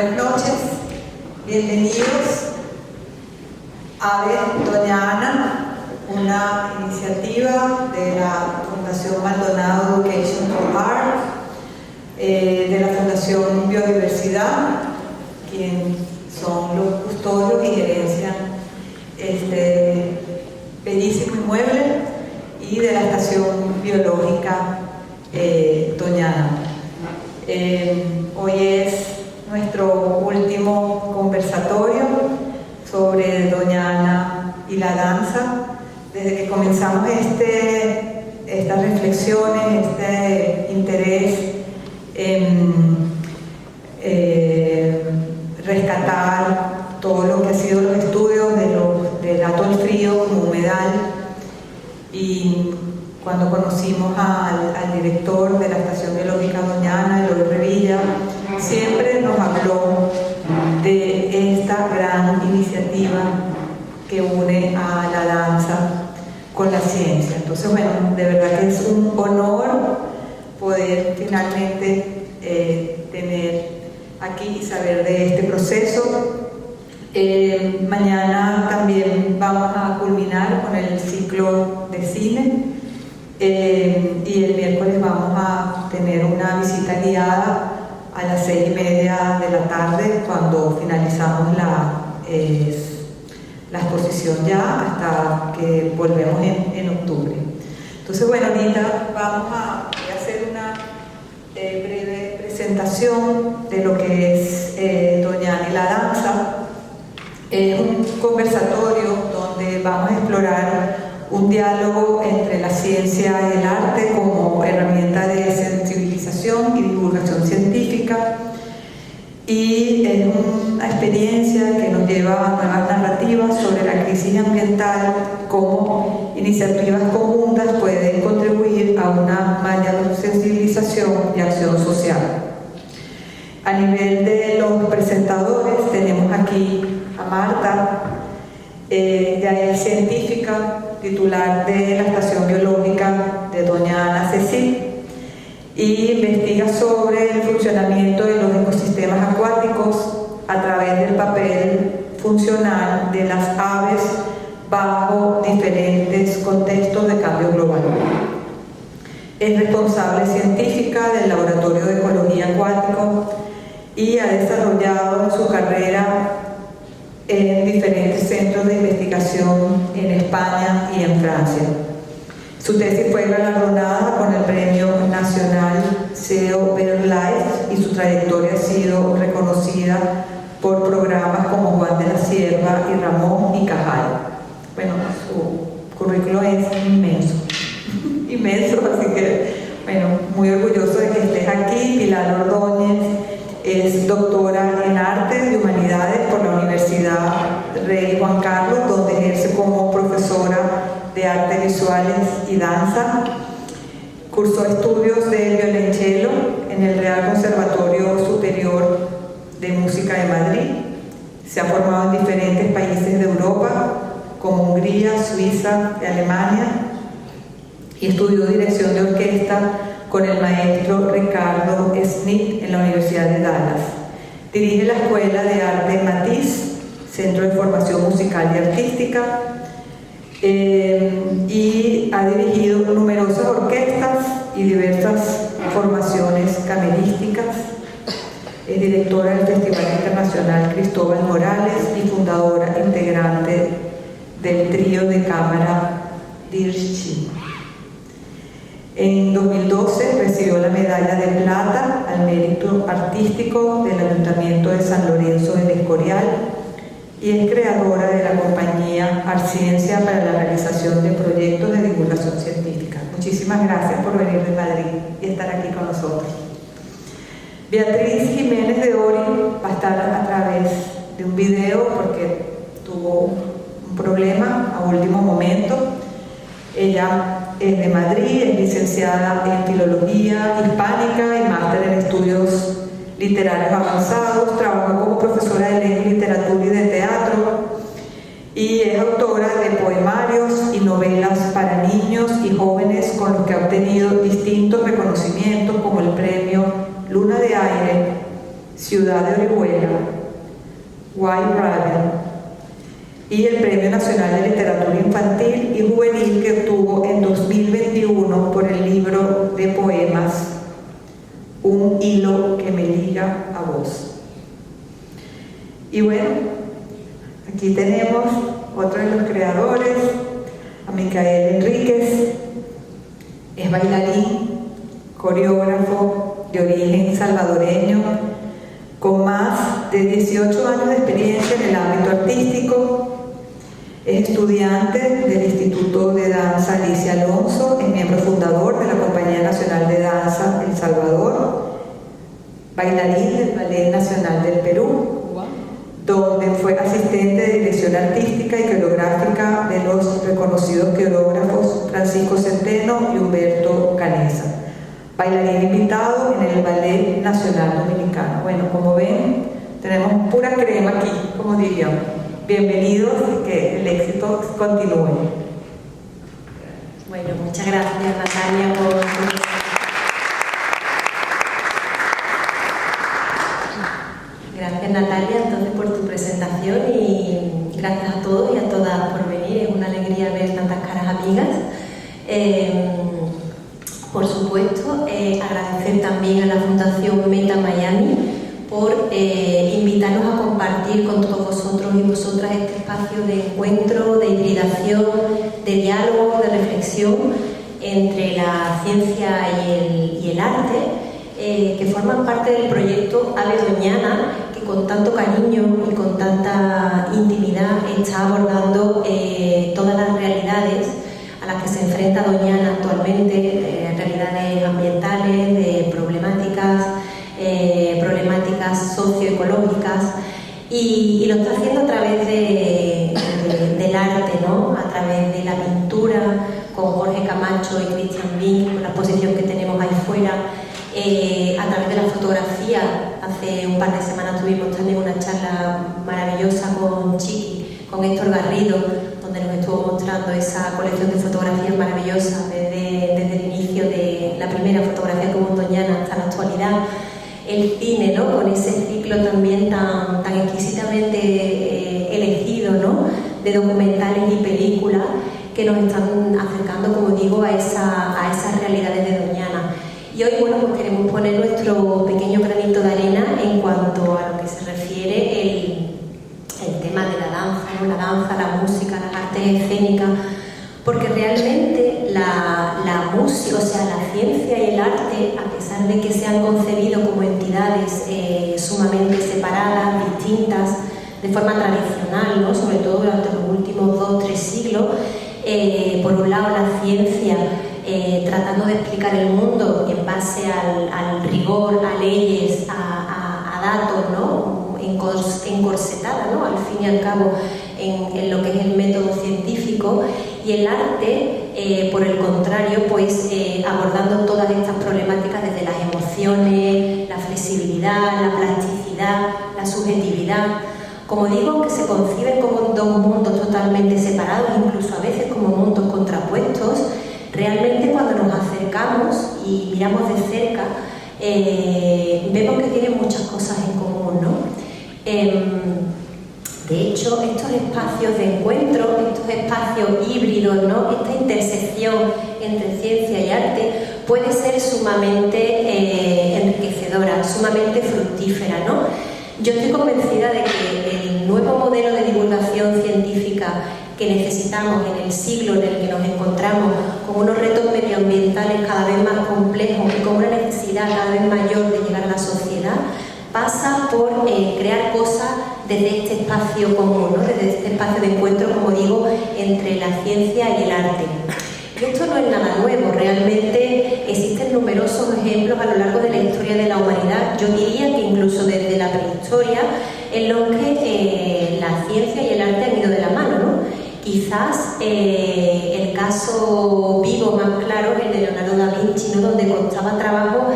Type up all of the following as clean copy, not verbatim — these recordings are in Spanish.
Buenas noches, bienvenidos a Doña Ana, una iniciativa de la Fundación Maldonado Education for Art, de la Fundación Biodiversidad, quien son los custodios y gerencian este bellísimo inmueble, y de la Estación Biológica Doña Ana. Hoy es nuestro último conversatorio sobre Doña Ana y la danza. Desde que comenzamos estas reflexiones, este interés en rescatar todo lo que ha sido los estudios del atol frío como humedal, y cuando conocimos al director de la Estación Biológica Doña Ana, Eloy Revilla, siempre nos habló de esta gran iniciativa que une a la danza con la ciencia. Entonces, bueno, de verdad que es un honor poder finalmente tener aquí y saber de este proceso. Mañana también vamos a culminar con el ciclo de cine, y el miércoles vamos a tener una visita guiada a las 6:30 de la tarde, cuando finalizamos la exposición ya, hasta que volvemos en octubre. Entonces, bueno, ahorita vamos a hacer una breve presentación de lo que es Doña Ana y la danza. Es un conversatorio donde vamos a explorar un diálogo entre la ciencia y el arte como herramienta de sensibilización y divulgación científica, y es una experiencia que nos lleva a nuevas narrativas sobre la crisis ambiental, cómo iniciativas conjuntas pueden contribuir a una mayor sensibilización y acción social. A nivel de los presentadores tenemos aquí a Marta. Ella es científica, titular de la Estación Biológica de Doña Ana Cecil, y investiga sobre el funcionamiento de los ecosistemas acuáticos a través del papel funcional de las aves bajo diferentes contextos de cambio global. Es responsable científica del Laboratorio de Ecología Acuático y ha desarrollado su carrera en diferentes centros de investigación en España y en Francia. Su tesis fue galardonada con el Premio Nacional CEO BirdLife, y su trayectoria ha sido reconocida por programas como Juan de la Cierva y Ramón y Cajal. Bueno, su currículo es inmenso, inmenso, así que, bueno, muy orgulloso de que estés aquí. Pilar Ordóñez es doctora en Arte y Humanidades por la Universidad Rey Juan Carlos, donde ejerce como profesora de Artes Visuales y Danza. Cursó estudios de violonchelo en el Real Conservatorio Superior de Música de Madrid. Se ha formado en diferentes países de Europa, como Hungría, Suiza y Alemania, y estudió dirección de orquesta con el maestro Ricardo Smith en la Universidad de Dallas. Dirige la Escuela de Arte Matiz, Centro de Formación Musical y Artística, y ha dirigido numerosas orquestas y diversas formaciones camerísticas. Es directora del Festival Internacional Cristóbal Morales y fundadora integrante del trío de cámara Dirchi. En 2012 recibió la medalla de plata al mérito artístico del Ayuntamiento de San Lorenzo del Escorial, y es creadora de la compañía Arciencia para la realización de proyectos de divulgación científica. Muchísimas gracias por venir de Madrid y estar aquí con nosotros. Beatriz Jiménez de Ori va a estar a través de un video porque tuvo un problema a último momento. Ella es de Madrid, es licenciada en Filología Hispánica y máster en Estudios Literarios Avanzados. Trabajó como profesora de Lengua, Literatura y de Teatro, y es autora de poemarios y novelas para niños y jóvenes, con los que ha obtenido distintos reconocimientos como el Premio Luna de Aire, Ciudad de Orihuela, y el Premio Nacional de Literatura Infantil y Juvenil que obtuvo en 2021 por el libro de poemas Un hilo que me liga a vos. Y bueno, aquí tenemos otro de los creadores, a Micael Enríquez. Es bailarín, coreógrafo de origen salvadoreño, con más de 18 años de experiencia en el ámbito artístico. Es estudiante del Instituto de Danza Alicia Alonso, es miembro fundador de la Compañía Nacional de Danza El Salvador, bailarín del Ballet Nacional del Perú, donde fue asistente de dirección artística y coreográfica de los reconocidos coreógrafos Francisco Centeno y Humberto Canesa. Bailarín invitado en el Ballet Nacional Dominicano. Bueno, como ven, tenemos pura crema aquí, como diríamos. Bienvenidos y que el éxito continúe. Bueno, muchas gracias, Natalia, por Gracias, Natalia, entonces por tu presentación y gracias a todos y a todas por venir. Es una alegría ver tantas caras amigas. Por supuesto, agradecer también a la Fundación Meta Miami por invitarnos a compartir con todos vosotros y vosotras este espacio de encuentro, de hibridación, de diálogo, de reflexión entre la ciencia y el arte, que forman parte del proyecto Ave Doñana, que con tanto cariño y con tanta intimidad está abordando todas las realidades a las que se enfrenta Doñana actualmente, realidades ambientales, de problemáticas socioecológicas, y lo está haciendo a través del arte, ¿no? A través de la pintura, con Jorge Camacho y Cristian Vink, con la exposición que tenemos ahí fuera, a través de la fotografía. Hace un par de semanas tuvimos también una charla maravillosa con Chiqui, con Héctor Garrido, donde nos estuvo mostrando esa colección de fotografías maravillosas desde el inicio de la primera fotografía como Doñana hasta la actualidad. El cine, ¿no? Con ese ciclo también tan exquisitamente elegido, ¿no? De documentales y películas que nos están acercando, como digo, a esas realidades de Doñana. Y hoy, bueno, pues queremos poner nuestro pequeño granito de arena en cuanto a lo que se refiere el tema de la danza, ¿no? La danza, la música, las artes escénicas, porque realmente la música, o sea, la ciencia y el arte, a pesar de que se han concebido como entidades sumamente separadas, distintas, de forma tradicional, ¿no? Sobre todo durante los últimos 2 o 3 siglos, por un lado la ciencia tratando de explicar el mundo en base al rigor, a leyes, a datos, ¿no? Encorsetada, ¿no? Al fin y al cabo en lo que es el método científico, y el arte, por el contrario, pues abordando todas estas problemáticas desde las emociones, la flexibilidad, la plasticidad, la subjetividad. Como digo, que se conciben como 2 mundos totalmente separados, incluso a veces como mundos contrapuestos. Realmente cuando nos acercamos y miramos de cerca, vemos que tienen muchas cosas en común, ¿no? De hecho, estos espacios de encuentro, estos espacios híbridos, ¿no? Esta intersección entre ciencia y arte puede ser sumamente enriquecedora, sumamente fructífera, ¿no? Yo estoy convencida de que el nuevo modelo de divulgación científica que necesitamos en el siglo en el que nos encontramos, con unos retos medioambientales cada vez más complejos y con una necesidad cada vez mayor de llegar a la sociedad, pasa por crear cosas desde este espacio común, ¿no? Desde este espacio de encuentro, como digo, entre la ciencia y el arte. Y esto no es nada nuevo, realmente existen numerosos ejemplos a lo largo de la historia de la humanidad, yo diría que incluso desde la prehistoria, en los que la ciencia y el arte han ido de la mano, ¿no? Quizás el caso vivo más claro es el de Leonardo da Vinci, ¿no? Donde costaba trabajo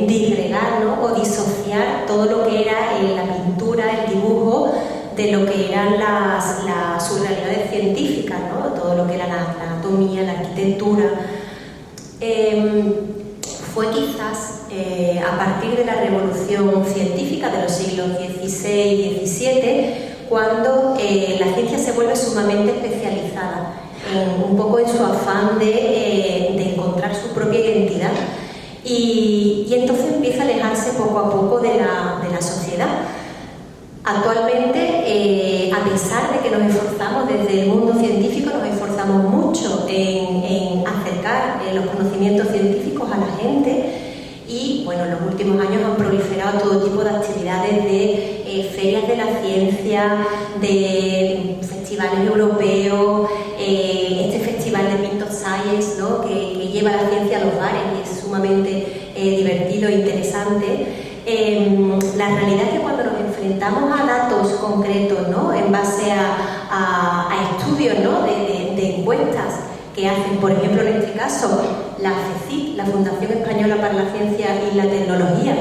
disgregar, ¿no? O disociar todo lo que era la pintura, el dibujo, de lo que eran sus realidades científicas, ¿no? Todo lo que era la anatomía, la arquitectura. Fue quizás a partir de la revolución científica de los siglos XVI y XVII cuando la ciencia se vuelve sumamente especializada, un poco en su afán de encontrar su propia identidad, y entonces empieza a alejarse poco a poco de la sociedad. Actualmente, a pesar de que nos esforzamos desde el mundo científico, nos esforzamos mucho en acercar los conocimientos científicos a la gente, y bueno, en los últimos años han proliferado todo tipo de actividades de ferias de la ciencia, de festivales europeos, este festival de Mint of Science, ¿no? que lleva la ciencia a los bares y es sumamente divertido e interesante. La realidad es que cuando nos enfrentamos a datos concretos, ¿no? En base a estudios, ¿no? de encuestas que hacen, por ejemplo, en este caso, la FECIT, la Fundación Española para la Ciencia y la Tecnología,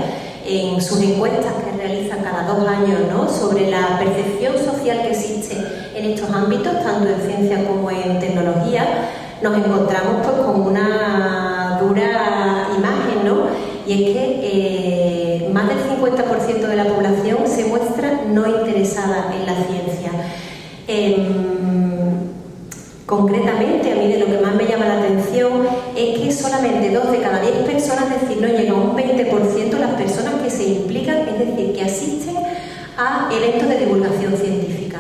en sus encuestas que realizan cada 2 años, ¿no? Sobre la percepción social que existe en estos ámbitos, tanto en ciencia como en tecnología, nos encontramos pues con una dura imagen, ¿no? Y es que más del 50% de la población se muestra no interesada en la ciencia. Concretamente, a mí de lo que más me llama la atención es que solamente 2 de cada 10 personas, es decir, no llega a un 20% las personas que se implican, es decir, que asisten a eventos de divulgación científica.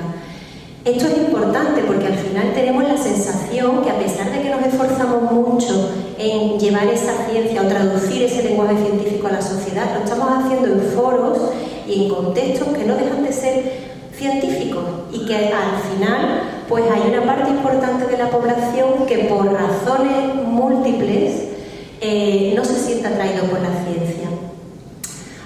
Esto es importante porque al final tenemos la sensación que, a pesar de que nos esforzamos mucho en llevar esa ciencia o traducir ese lenguaje científico a la sociedad, lo estamos haciendo en foros y en contextos que no dejan de ser científicos, y que al final pues hay una parte importante de la población que por razones múltiples no se siente atraído por la ciencia.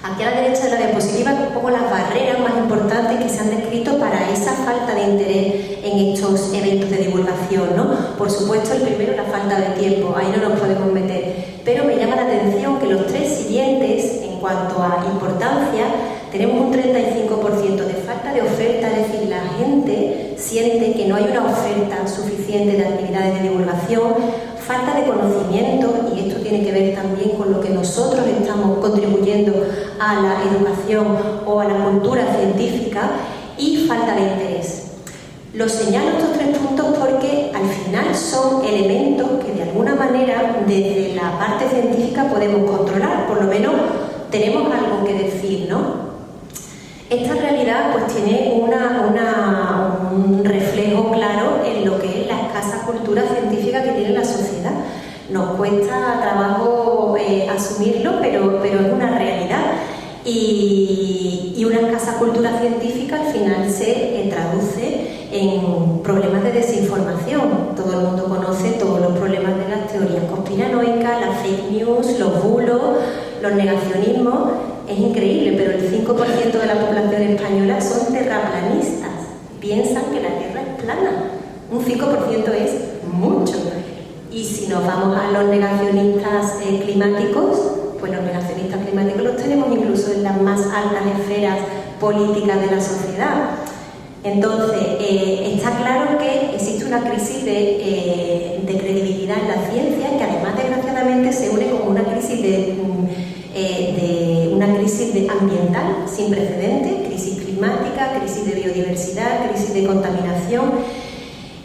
Aquí a la derecha de la diapositiva pongo las barreras más importantes que se han descrito para esa falta de interés en estos eventos de divulgación, ¿no? Por supuesto, el primero, la falta de tiempo, ahí no nos podemos meter, pero me llama la atención que los 3 siguientes, en cuanto a importancia, tenemos un 35% de falta de oferta, es decir, la gente siente que no hay una oferta suficiente de actividades de divulgación, falta de conocimiento, y esto tiene que ver también con lo que nosotros estamos contribuyendo a la educación o a la cultura científica, y falta de interés. Los señalo estos 3 puntos porque al final son elementos que de alguna manera desde la parte científica podemos controlar, por lo menos tenemos algo que decir, ¿no? Esta realidad pues tiene un reflejo claro en lo que es la escasa cultura científica que tiene la sociedad. Nos cuesta trabajo asumirlo, pero es una realidad. Y una escasa cultura científica al final se traduce en problemas de desinformación. Todo el mundo conoce todos los problemas de las teorías conspiranoicas, las fake news, los bulos, los negacionismos. Es increíble, pero el 5% de la población española son terraplanistas. Piensan que la Tierra es plana. Un 5% es mucho. Y si nos vamos a los negacionistas climáticos, pues los negacionistas climáticos los tenemos incluso en las más altas esferas políticas de la sociedad. Entonces, está claro que existe una crisis de credibilidad en la ciencia, que además, desgraciadamente, se une con una crisis ambiental sin precedentes, crisis climática, crisis de biodiversidad, crisis de contaminación.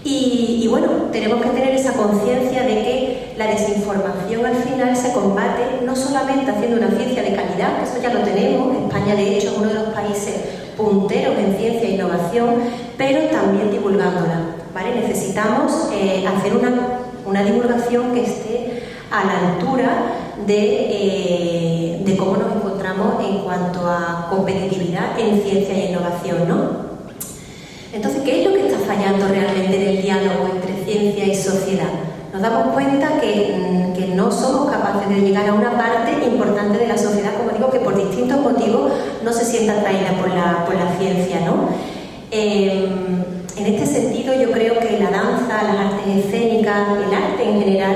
Y bueno, tenemos que tener esa conciencia de que la desinformación al final se combate no solamente haciendo una ciencia de calidad, que eso ya lo tenemos. España, de hecho, es uno de los países punteros en ciencia e innovación, pero también divulgándola, ¿vale? Necesitamos hacer una divulgación que esté a la altura de cómo nos encontramos en cuanto a competitividad en ciencia e innovación, ¿no? Entonces, ¿qué es lo que está fallando realmente en el diálogo entre ciencia y sociedad? Nos damos cuenta que no somos capaces de llegar a una parte importante de la sociedad, como digo, que por distintos motivos no se sienta atraída por la ciencia, ¿no? En este sentido, yo creo que la danza, las artes escénicas, el arte en general,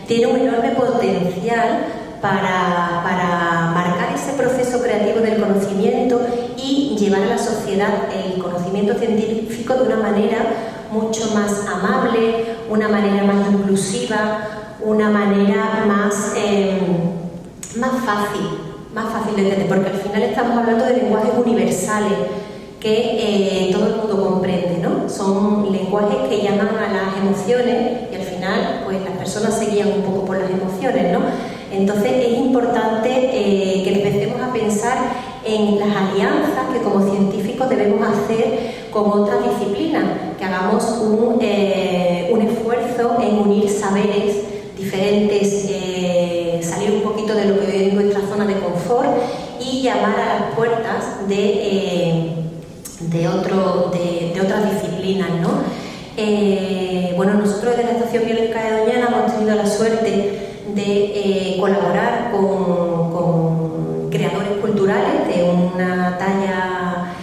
tiene un enorme potencial para marcar ese proceso creativo del conocimiento y llevar a la sociedad el conocimiento científico de una manera mucho más amable, una manera más inclusiva, una manera más fácil de entender, porque al final estamos hablando de lenguajes universales que todo el mundo comprende. emociones y al final pues las personas se guían un poco por las emociones, ¿no? Entonces es importante que empecemos a pensar en las alianzas que como científicos debemos hacer con otras disciplinas, que hagamos un esfuerzo en unir saberes diferentes, salir un poquito de lo que hoy es nuestra zona de confort y llamar a las puertas de otras disciplinas, ¿no? Bueno, nosotros desde la Estación Biológica de Doñana hemos tenido la suerte de colaborar con creadores culturales de una talla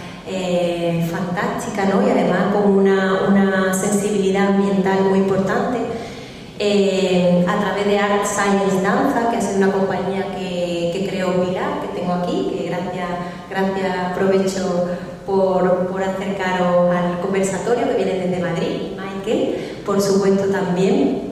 fantástica, ¿no? Y además con una sensibilidad ambiental muy importante, a través de Art Science Danza, que ha sido una compañía que creó Pilar, que tengo aquí, que gracias aprovecho por acercaros al conversatorio, que viene desde Madrid, Michael, por supuesto también.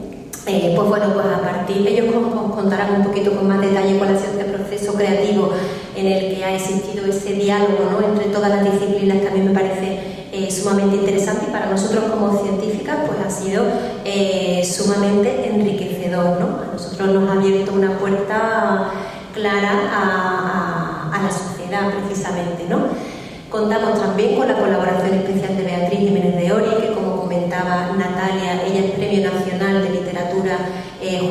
Pues bueno, pues a partir de ellos os contarán un poquito con más detalle cuál ha sido este proceso creativo en el que ha existido ese diálogo, ¿no?, entre todas las disciplinas, que a mí me parece sumamente interesante, y para nosotros como científicas pues ha sido sumamente enriquecedor, ¿no? A nosotros nos ha abierto una puerta clara a la sociedad precisamente, ¿no? Contamos también con la colaboración especial de Beatriz Jiménez de Ory, que como comentaba Natalia, ella es Premio Nacional de Literatura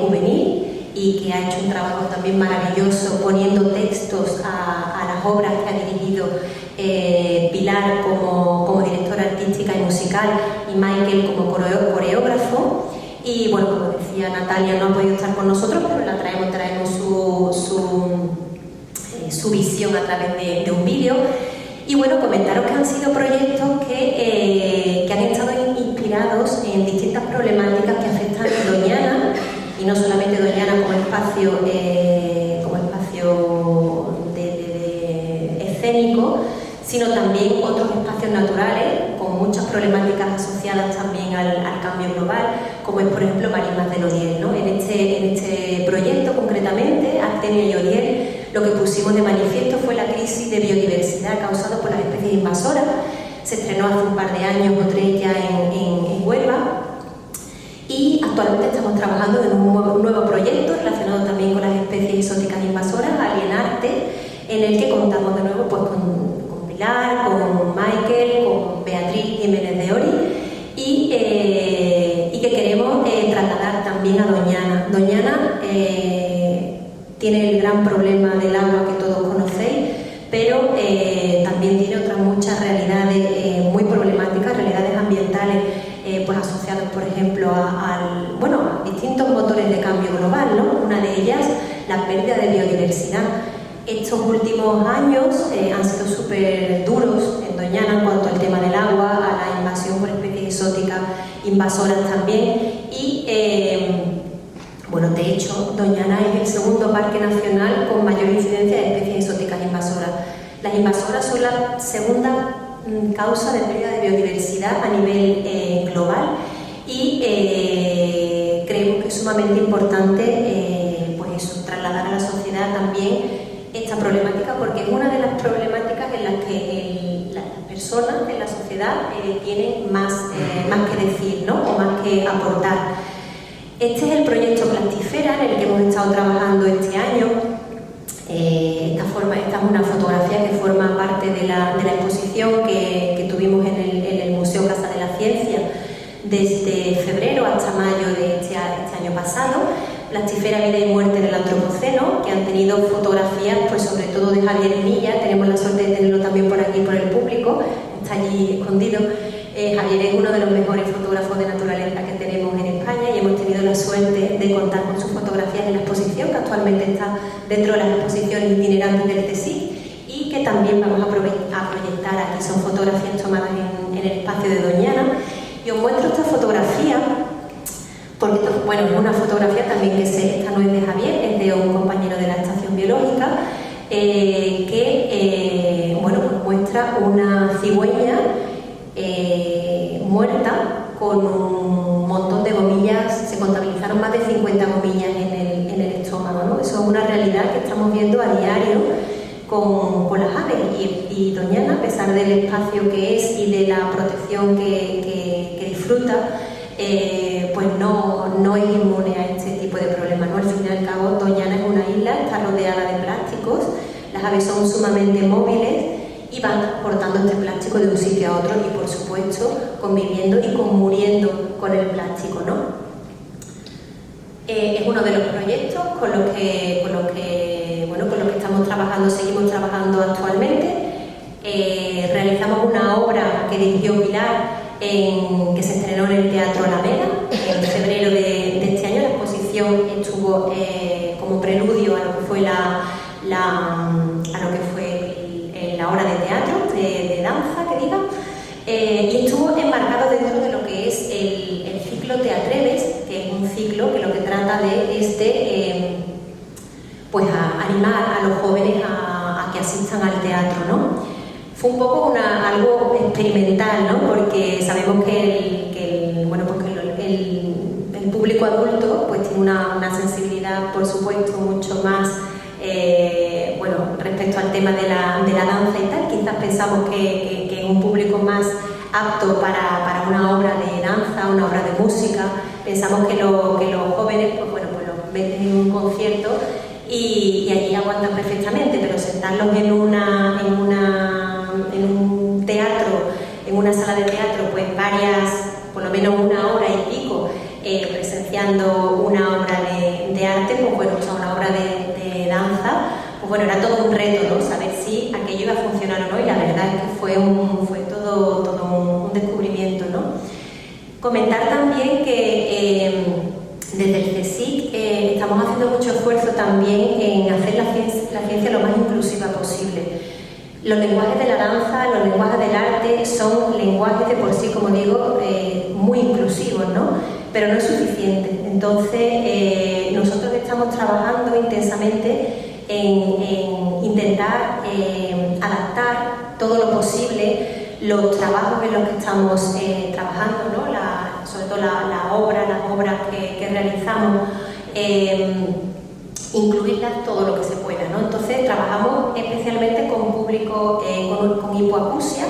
Juvenil y que ha hecho un trabajo también maravilloso poniendo textos a las obras que ha dirigido Pilar como directora artística y musical, y Michael como coreógrafo. Y bueno, como decía Natalia, no ha podido estar con nosotros, pero la traemos su visión a través de un vídeo. Y bueno, comentaros que han sido proyectos que han estado inspirados en distintas problemáticas que afectan a Doñana, y no solamente Doñana como espacio escénico, sino también otros espacios naturales con muchas problemáticas asociadas también al cambio global, como es por ejemplo Marismas del Odiel, ¿no? En este proyecto concretamente, Artemio y Odiel, lo que pusimos de manifiesto fue la crisis de biodiversidad causada por las especies invasoras. Se estrenó hace un par de años o 3 ya en Huelva, y actualmente estamos trabajando en un nuevo proyecto relacionado también con las especies exóticas invasoras, Alienarte, en el que contamos de nuevo pues con Pilar, con Michael, con Beatriz Jiménez de Ory, y que queremos trasladar también a Doñana. Doñana tiene el gran problema del agua que todos conocéis, pero también tiene otras muchas realidades muy problemáticas, realidades ambientales, pues asociadas, por ejemplo, a distintos motores de cambio global, ¿no? Una de ellas, la pérdida de biodiversidad. Estos últimos años han sido súper duros en Doñana en cuanto al tema del agua, a la invasión por especies exóticas invasoras también, y bueno, de hecho, Doñana es el segundo parque nacional con mayor incidencia de especies exóticas invasoras. Las invasoras son la segunda causa de pérdida de biodiversidad a nivel global, y creemos que es sumamente importante pues eso, trasladar a la sociedad también esta problemática, porque es una de las problemáticas en las que las personas en la sociedad tienen más que decir, ¿no? O más que aportar. Este es el proyecto Plastifera en el que hemos estado trabajando este año. Esta es una fotografía que forma parte de la exposición que tuvimos en el Museo Casa de la Ciencia desde febrero hasta mayo de este año pasado. Plastifera, vida y muerte en el Antropoceno, que han tenido fotografías pues sobre todo de Javier Milla. Tenemos la suerte de tenerlo también por aquí, por el público, está allí escondido. Javier es uno de los mejores fotógrafos de naturaleza que tenemos en España, y hemos tenido la suerte de contar con sus fotografías en la exposición, que actualmente está dentro de las exposiciones itinerantes del CSIC, y que también vamos a proyectar aquí. Son fotografías tomadas en el espacio de Doñana. Y os muestro esta fotografía porque es una fotografía también esta no es de Javier, es de un compañero de la Estación Biológica, que muestra una cigüeña muerta con un montón de gomillas. Se contabilizaron más de 50 gomillas en el estómago, ¿no? Eso es una realidad que estamos viendo a diario con las aves, y Doñana, a pesar del espacio que es y de la protección que disfruta, pues no es inmune a este tipo de problemas, ¿no? Al fin y al cabo, Doñana es una isla, está rodeada de plásticos, las aves son sumamente móviles y van transportando este plástico de un sitio a otro y, por supuesto, conviviendo y muriendo con el plástico, ¿no? Es uno de los proyectos con los que estamos trabajando, seguimos trabajando actualmente. Realizamos una obra que dirigió Pilar, que se estrenó en el Teatro Alameda en febrero de este año. La exposición estuvo como preludio a lo que fue la obra de teatro, de danza, que diga, y estuvo enmarcado dentro de lo que es el ciclo Te Atreves, que es un ciclo que lo que trata de pues animar a los jóvenes a que asistan al teatro, ¿no? Fue un poco algo experimental, ¿no? Porque sabemos que el público adulto pues tiene una sensibilidad, por supuesto, mucho más respecto al tema de la danza y tal. Quizás pensamos que es un público más apto para una obra de danza, una obra de música. Pensamos que los jóvenes pues los meten en un concierto y allí aguantan perfectamente, pero sentarlos en un teatro, en una sala de teatro, pues por lo menos una hora y pico, presenciando una obra de arte, pues o sea, una obra de danza, pues era todo un reto, ¿no? Saber si aquello iba a funcionar o no, y la verdad es que fue todo un descubrimiento, ¿no? Comentar también que desde el CSIC estamos haciendo mucho esfuerzo también en hacer la ciencia lo más inclusiva posible. Los lenguajes de la danza, los lenguajes del arte son lenguajes de por sí, como digo, muy inclusivos, ¿no? Pero no es suficiente. Entonces, nosotros estamos trabajando intensamente en intentar adaptar todo lo posible los trabajos en los que estamos trabajando, ¿no? Sobre todo las obras que realizamos, incluirlas todo lo que se pueda, ¿no? Entonces trabajamos especialmente con público con hipoacusia,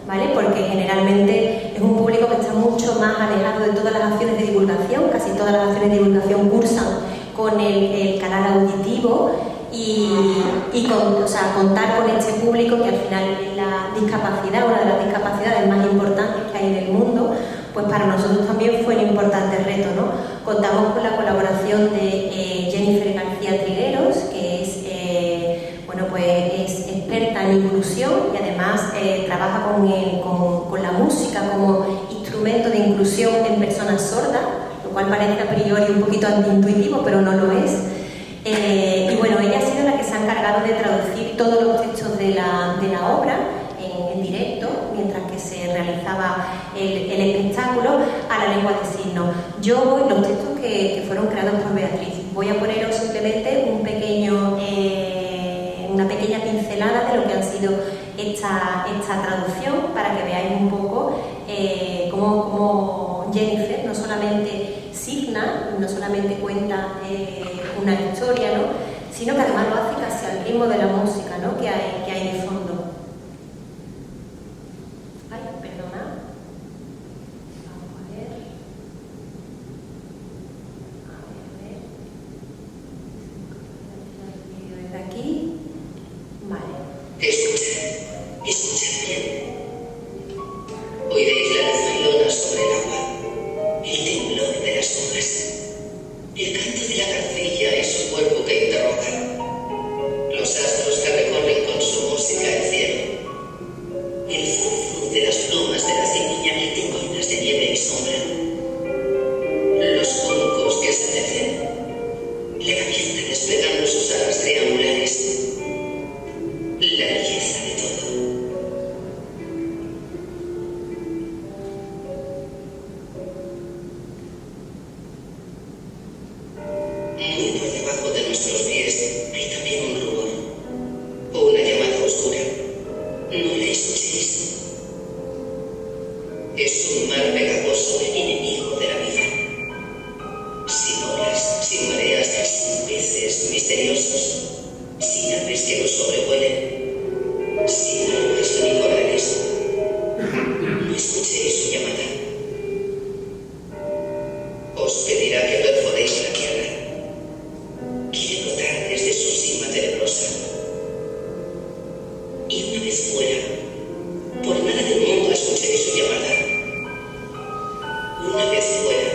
¿vale? Porque generalmente es un público que está mucho más alejado de todas las acciones de divulgación. Casi todas las acciones de divulgación cursan con el canal auditivo y contar con este público, que al final es la discapacidad, una de las discapacidades más importantes que hay en el mundo, pues para nosotros también fue un importante reto, ¿no? Contamos con la colaboración de Jennifer García Trigueros, que es experta en inclusión y además trabaja con la música como instrumento de inclusión en personas sordas, lo cual parece a priori un poquito antiintuitivo, pero no lo es. Ella ha sido la que se ha encargado de traducir todos los textos de la obra en directo, mientras que se realizaba el espectáculo, a la lengua de signos. Los textos que fueron creados por Beatriz, voy a poneros simplemente una pequeña pincelada de lo que ha sido esta traducción, para que veáis un poco cómo Jennifer no solamente signa, no solamente cuenta una historia, ¿no? Sino que además lo hace casi al ritmo de la música, ¿no? que hay de fondo. Ay, perdona. Vamos a ver. Desde aquí. Vale. Escuchad bien. Oiréis la luz bailona sobre el agua, el temblor de las olas, el canto de la garcilla en su cuerpo que interroga, los astros que recorren con su música el cielo, el zuzuz de las plumas de la cigüeña que tengo llenas de nieve y sombra, los juncos que se mecen, la gaviota desplegando sus alas triangulares, la belleza de todo. Muy por debajo de nuestros pies hay también un rumor, o una llamada oscura. No la escuchéis. Es un mar pegajoso, enemigo de la vida. Sin olas, sin mareas, sin peces misteriosos, sin aves que nos sobrevuelen, sin aguas unicorales. No escuchéis su llamada. Una vez fuera,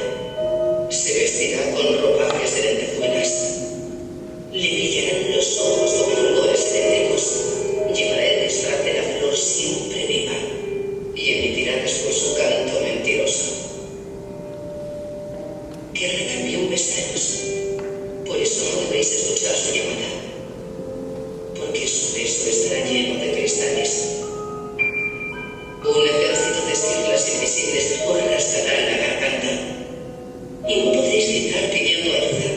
se vestirá con ropajes de lentejuelas. Le brillarán los ojos con fulgores eléctricos. Llevará el disfraz de la flor siempre viva y emitirá después su canto mentiroso. Querrá también besaros. Por eso no debéis escuchar su llamada, porque su beso estará lleno de cristales. Un ejército de esquirlas invisibles os rasgará la garganta y no podréis gritar pidiendo ayuda.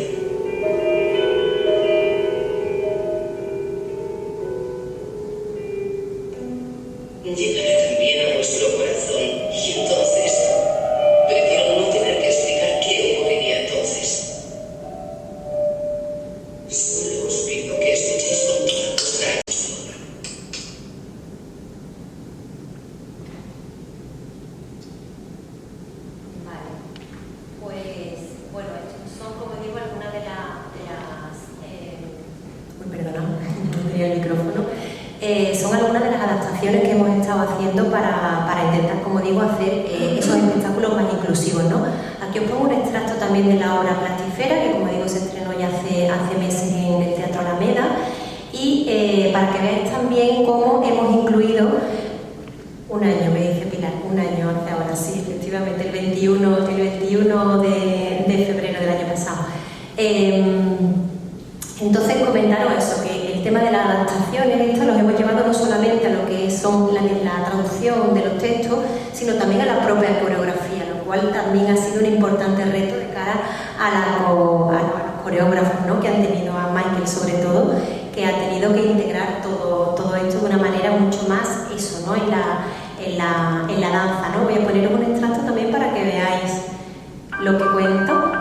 Llegará también a vuestro corazón y entonces prefiero no tener que explicar qué ocurriría entonces. Solo os pido que escuchéis con toda vuestra atención. Vale, pues bueno, estos son, como digo, algunas de las perdona, no tenía el micrófono. Son algunas de las adaptaciones que hemos estado haciendo para intentar, como digo, hacer esos espectáculos más inclusivos, ¿no? Aquí os pongo un extracto también de la obra Plastifera, que como digo se estrenó ya hace meses en el Teatro Alameda, y para que veáis también cómo hemos incluido un año, me dice Pilar, un año hace ahora, sí, efectivamente, el 21 de febrero del año pasado. Entonces comentaros eso, que el tema de las adaptaciones, esto los hemos llevado no solamente a lo que son la traducción de los textos, sino también a la propia coreografía, lo cual también ha sido un importante reto de cara a los coreógrafos, ¿no? Que han tenido, a Michael sobre todo, que ha tenido que integrar todo esto de una manera mucho más eso, ¿no? en la danza, ¿no? Voy a poneros un extracto también para que veáis lo que cuento.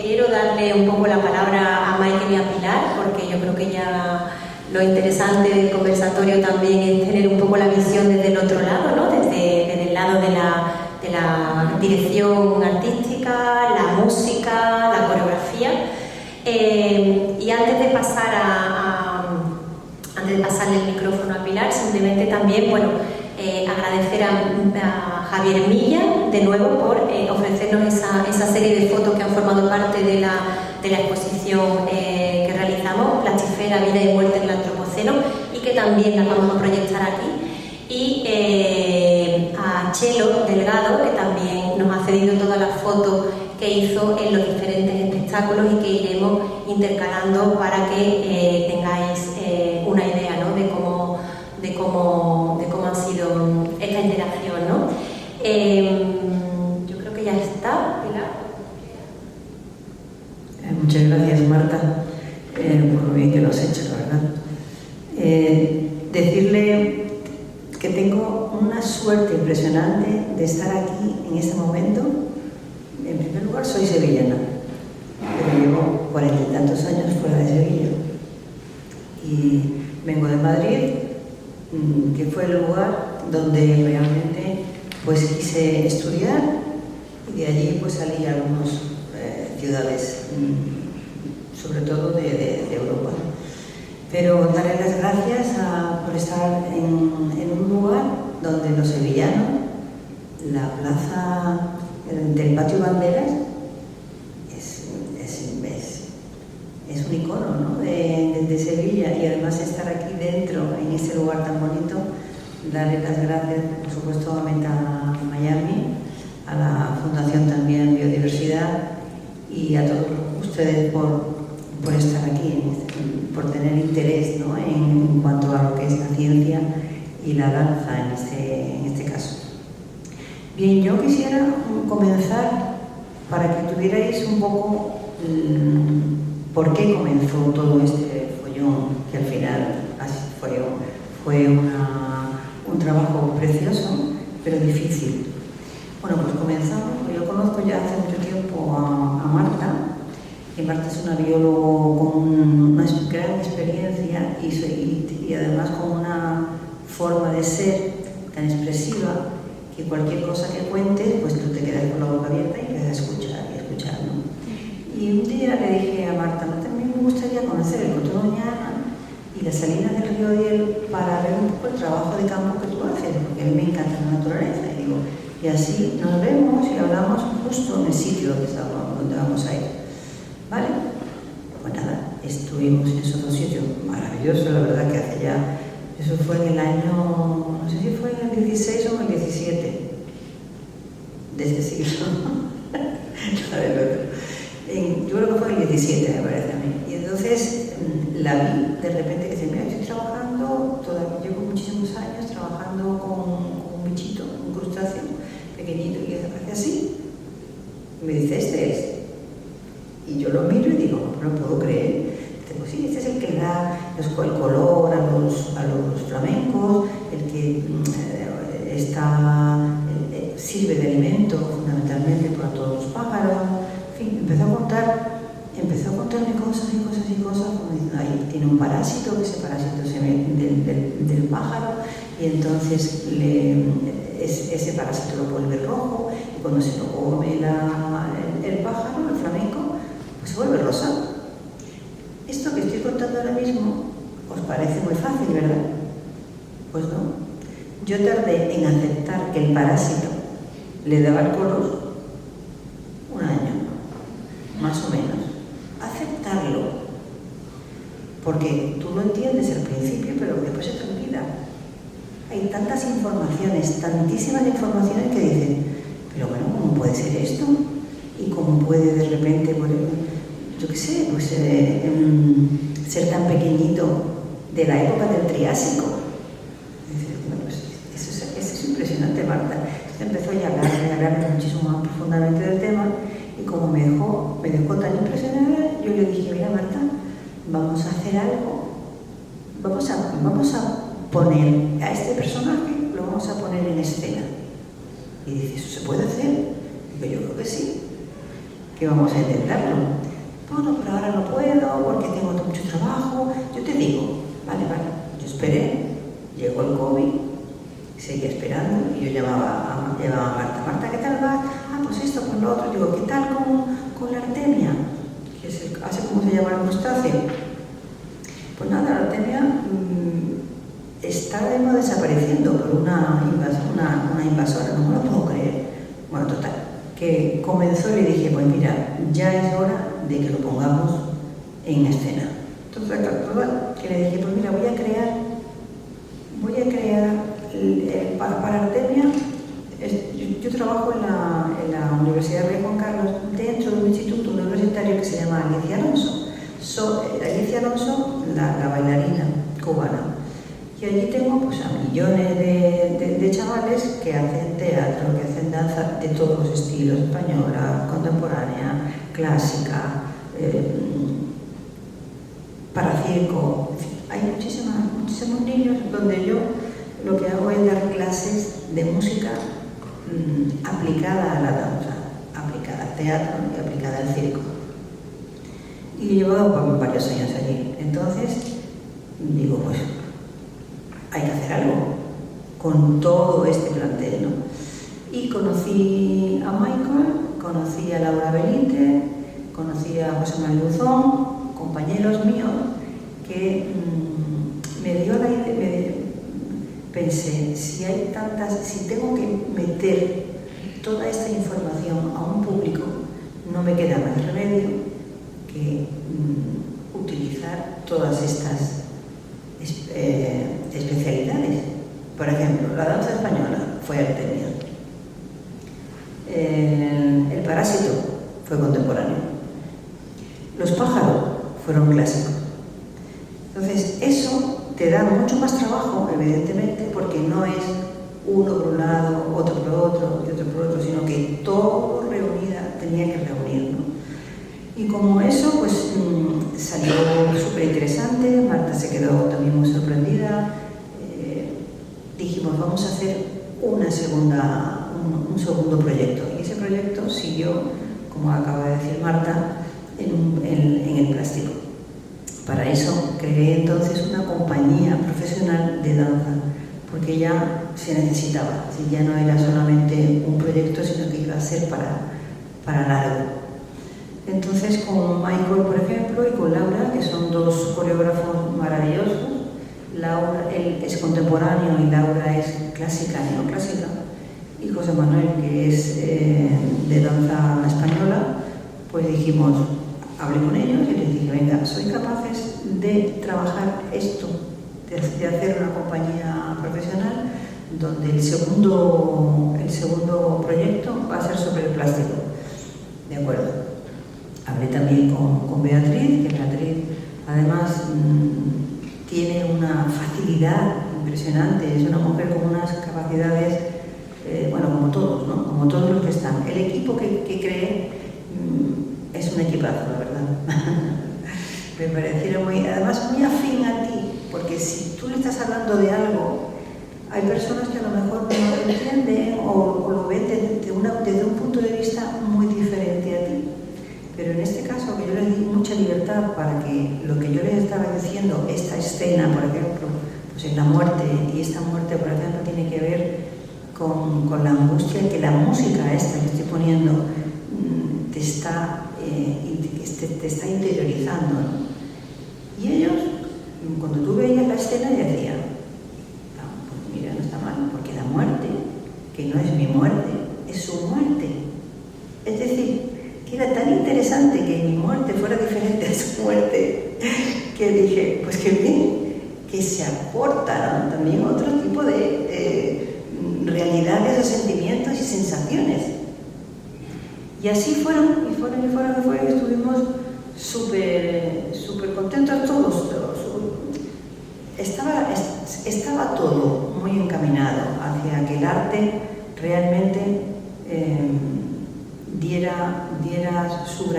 Quiero darle un poco la palabra a Michael y a Pilar, porque yo creo que ya lo interesante del conversatorio también es tener un poco la visión desde el otro lado, ¿no? Desde el lado de la dirección artística, la música, la coreografía. Y antes de pasarle el micrófono a Pilar, simplemente también, agradecer a Javier Milla de nuevo por ofrecernos esa serie de fotos que han formado parte de la exposición que realizamos, Plastifera, vida y muerte en el Antropoceno, y que también la vamos a proyectar aquí. Y a Chelo Delgado, que también nos ha cedido todas las fotos que hizo en los diferentes espectáculos y que iremos intercalando para que tengáis una idea, ¿no? de cómo ha sido esta interacción, ¿no? Yo creo que ya está, Pilar. Muchas gracias, Marta, por lo bien que lo has hecho, la verdad. Decirle que tengo una suerte impresionante de estar aquí en este momento. En primer lugar, soy sevillana, pero llevo 40 y tantos años fuera de Sevilla. Y vengo de Madrid, que fue el lugar donde realmente quise estudiar, y de allí salí a algunas ciudades, sobre todo de Europa. Pero daré las gracias por estar en un lugar donde los sevillanos, la plaza del Patio Banderas, es un icono, ¿no? de Sevilla, y además estar aquí dentro, en este lugar tan bonito. Darle las gracias, por supuesto, a Meta Miami, a la Fundación también Biodiversidad, y a todos ustedes por estar aquí, por tener interés, ¿no? en cuanto a lo que es la ciencia y la danza en este caso. Bien, yo quisiera comenzar para que tuvierais un poco por qué comenzó todo este follón, que al final fue un trabajo precioso, pero difícil. Bueno, pues comenzamos. Yo conozco ya hace mucho tiempo a Marta, y Marta es una bióloga con una gran experiencia y además con una forma de ser tan expresiva que cualquier cosa que cuentes, pues tú te quedas con la boca abierta y empiezas a escuchar y escuchar, ¿no? Y un día le dije a Marta, a mí me gustaría conocer el Cotó Doñana y las salinas del río Diel para ver un poco el trabajo de campo que tú haces, porque a mí me encanta la naturaleza. Y digo, y así nos vemos y hablamos justo en el sitio donde vamos a ir. ¿Vale? Pues nada, estuvimos en esos dos sitios maravillosos, la verdad que hace ya, eso fue en el año, no sé si fue en el 16 o en el 17 de este siglo. Yo creo que fue en el 17, me parece a mí. Y entonces la vi de repente que dice, mira, estoy trabajando, llevo muchísimos años trabajando con un bichito, un crustáceo pequeñito, y hace así. Y me dice, este es. Y yo lo miro y digo, no lo puedo creer. Dice, pues sí, este es el que da el color a los flamencos, el que sirve de alimento fundamentalmente para todos los pájaros. En fin, empezó a contarme cosas y cosas y cosas, como diciendo, ahí tiene un parásito, que ese parásito se ve del pájaro, y entonces ese parásito lo vuelve rojo, y cuando se lo come el pájaro, el flamenco, pues se vuelve rosa. Esto que estoy contando ahora mismo os parece muy fácil, ¿verdad? Pues no. Yo tardé en aceptar que el parásito le daba el color un año, más o menos. Aceptarlo. Porque tú lo entiendes al principio, pero después se te olvida. Hay tantas informaciones, tantísimas informaciones que dicen, pero bueno, ¿cómo puede ser esto? ¿Y cómo puede de repente, yo qué sé, pues ser tan pequeñito de la época del Triásico? Bueno, pues eso es impresionante, Marta. Entonces empezó ya a hablar muchísimo más profundamente del tema, y como me dejó tan impresionada, yo le dije, mira, Marta, vamos a hacer algo, vamos a poner a este personaje, lo vamos a poner en escena. Y dice, ¿eso se puede hacer? Digo, yo creo que sí, que vamos a intentarlo. Bueno, pero ahora no puedo porque tengo mucho trabajo. Yo te digo, vale, yo esperé, llegó el COVID, seguía esperando, y yo llamaba a Marta, ¿qué tal va? Pues esto, pues lo otro. Digo, ¿qué tal con la artemia? Que es así como se llama el crustáceo. Pues nada, la artemia está desapareciendo por una invasora, no me lo puedo creer. Bueno, total, que comenzó y le dije, pues mira, ya es hora de que lo pongamos en escena. Entonces, que le dije, pues mira, voy a crear para Artemia. Yo trabajo en la Universidad Rey Juan Carlos, dentro de un instituto universitario que se llama Alicia Alonso. Alicia Alonso, la bailarina cubana. Y allí tengo pues a millones de chavales que hacen teatro, que hacen danza de todos los estilos, española, contemporánea, clásica, para circo. Hay muchísimos niños donde yo lo que hago es dar clases de música aplicada a la danza, aplicada al teatro y aplicada al circo. Y he llevado varios años allí. Entonces, digo, pues hay que hacer algo con todo este plantel, ¿no? Y conocí a Michael, conocí a Laura Benítez, conocí a José Manuel Luzón, compañeros míos, que me dio la idea, pensé, si tengo que meter toda esta información a un público, no me queda más remedio que utilizar todas estas especialidades. Por ejemplo, la danza española fue Artemia. El parásito fue contemporáneo. Los pájaros fueron clásicos. Entonces, eso te da mucho más trabajo, evidentemente, porque no es uno por un lado, otro por otro y otro quedó también muy sorprendida. Dijimos, vamos a hacer un segundo proyecto. Y ese proyecto siguió, como acaba de decir Marta, en el plástico. Para eso creé entonces una compañía profesional de danza, porque ya se necesitaba, ya no era solamente un proyecto, sino que iba a ser para largo. Entonces con Michael, por ejemplo, y con Laura, que son dos coreógrafos maravillosos, él es contemporáneo y Laura es clásica, neoclásica, y José Manuel, que es de danza española, pues dijimos, hablé con ellos y les dije, venga, ¿sois capaces de trabajar esto, de hacer una compañía profesional donde el segundo proyecto va a ser sobre el plástico? De acuerdo. Hablé también con Beatriz, que Beatriz además tiene una facilidad impresionante, es una mujer con unas capacidades, bueno, como todos, ¿no? Como todos los que están. El equipo que cree es un equipazo, la verdad. Me pareciera además muy afín a ti, porque si tú le estás hablando de algo, hay personas que a lo mejor no lo entienden o lo ven desde un punto de vista muy diferente a ti. Pero en este caso, que yo les di mucha libertad para que lo que yo les estaba diciendo, esta escena, por ejemplo, pues es la muerte, y esta muerte, por ejemplo, tiene que ver con la angustia que la música esta que estoy poniendo te está interiorizando, ¿no? Y ellos, cuando tú veías la escena, decían, pues mira, no está mal, porque la muerte, que no es mi muerte, es su muerte. Es decir, que era tan interesante que mi muerte fuera diferente a su muerte, que dije, pues qué bien, que se aportan también otro tipo de realidades o sentimientos y sensaciones. Y así fueron, y estuvimos súper contentos todos. Estaba todo muy encaminado hacia que el arte realmente hiciera su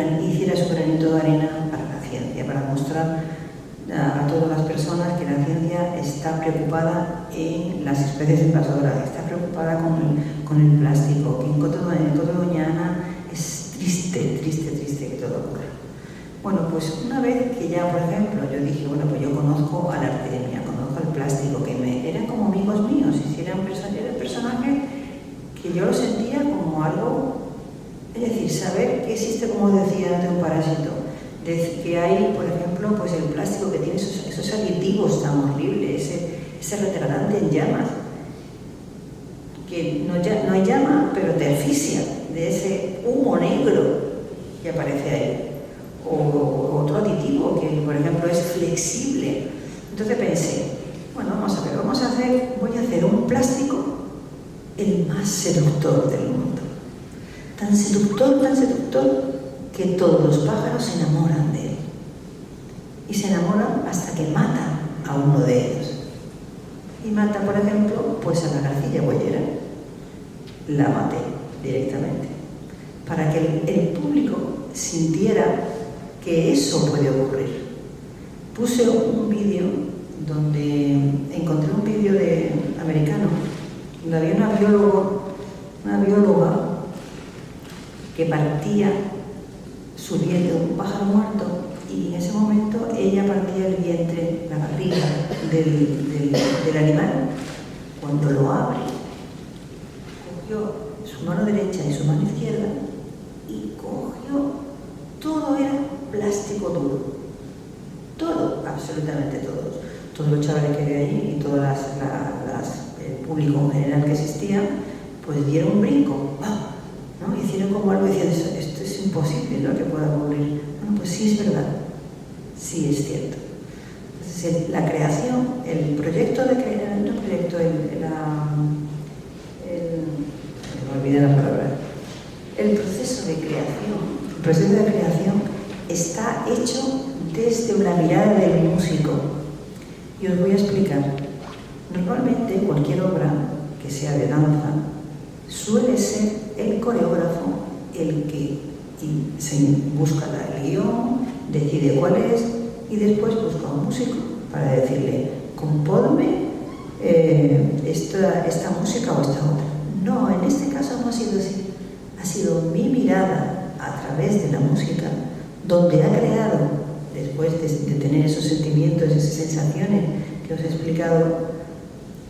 granito de arena para la ciencia, para mostrar a todas las personas que la ciencia está preocupada en las especies invasoras, está preocupada con el plástico, que en Coto Doñana es triste que todo ocurra. Bueno, pues una vez que ya, por ejemplo, yo dije, bueno, pues yo conozco a la artemia, conozco al plástico, eran como amigos míos, y eran personajes que yo lo sentía como algo, es decir, saber que existe, como decía antes, un parásito, que hay, por ejemplo, pues el plástico que tiene esos aditivos tan horribles, ese retardante en llamas, que no hay llama, pero te asfixia de ese humo negro que aparece ahí. O otro aditivo que, por ejemplo, es flexible. Entonces pensé, bueno, vamos a ver, voy a hacer un plástico el más seductor del mundo. Tan seductor, que todos los pájaros se enamoran de él. Y se enamoran hasta que matan a uno de ellos. Y mata, por ejemplo, pues a la garcilla boyera. La maté directamente. Para que el público sintiera que eso puede ocurrir. Puse un vídeo donde encontré un vídeo americano, donde había una bióloga que partía subiendo un pájaro muerto, y en ese momento ella partía el vientre, la barriga del animal. Cuando lo abre, cogió su mano derecha y su mano izquierda y cogió, todo era plástico duro, todo, absolutamente todo. Todos los chavales que había allí y todo el público en general que existía, pues dieron un brinco, ¿no? Hicieron como algo, decían, esto es imposible, ¿no?, que pueda ocurrir. Bueno, pues sí, es verdad, sí es cierto. Entonces la creación, el proyecto de crear, no proyecto, me olvidé la palabra, el proceso de creación está hecho desde una mirada del músico. Y os voy a explicar. Normalmente cualquier obra que sea de danza suele ser el coreógrafo el que se busca el guión, decide cuál es y después busca un músico para decirle, compónme esta música o esta otra. No, en este caso no ha sido así. Ha sido mi mirada a través de la música, donde ha creado, después de tener esos sentimientos, esas sensaciones que os he explicado,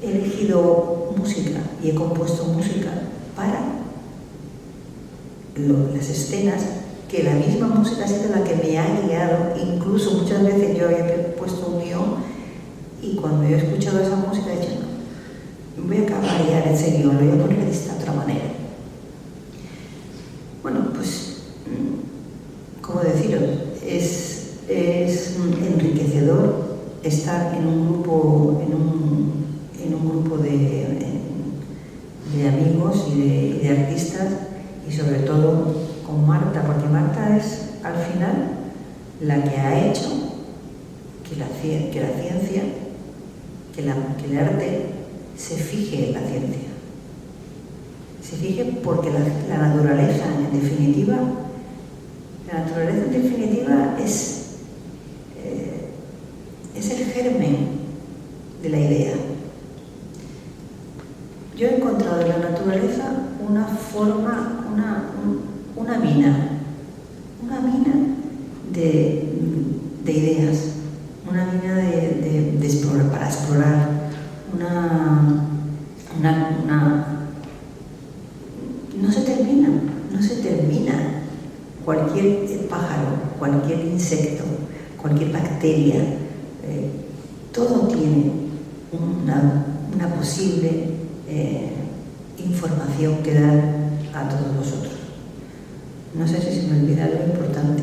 he elegido música y he compuesto música para las escenas, que la misma música ha sido la que me ha guiado. Incluso muchas veces yo había puesto un guión y cuando yo he escuchado esa música he dicho, no, voy a cambiar ese guión, lo voy a poner de esta otra manera. Bueno, pues, ¿cómo deciros? Es enriquecedor estar en un grupo, de amigos y de artistas, y sobre todo con Marta, porque Marta es al final la que ha hecho que la ciencia, que el arte se fije en la ciencia. Se fije porque la naturaleza, en definitiva, es el germen de la idea. Yo he encontrado en la naturaleza una forma, una mina de ideas, una mina de explorar, para explorar, no se termina. Cualquier pájaro, cualquier insecto, cualquier bacteria, todo tiene una posible información que dar a todos vosotros. No sé si se me olvida lo importante.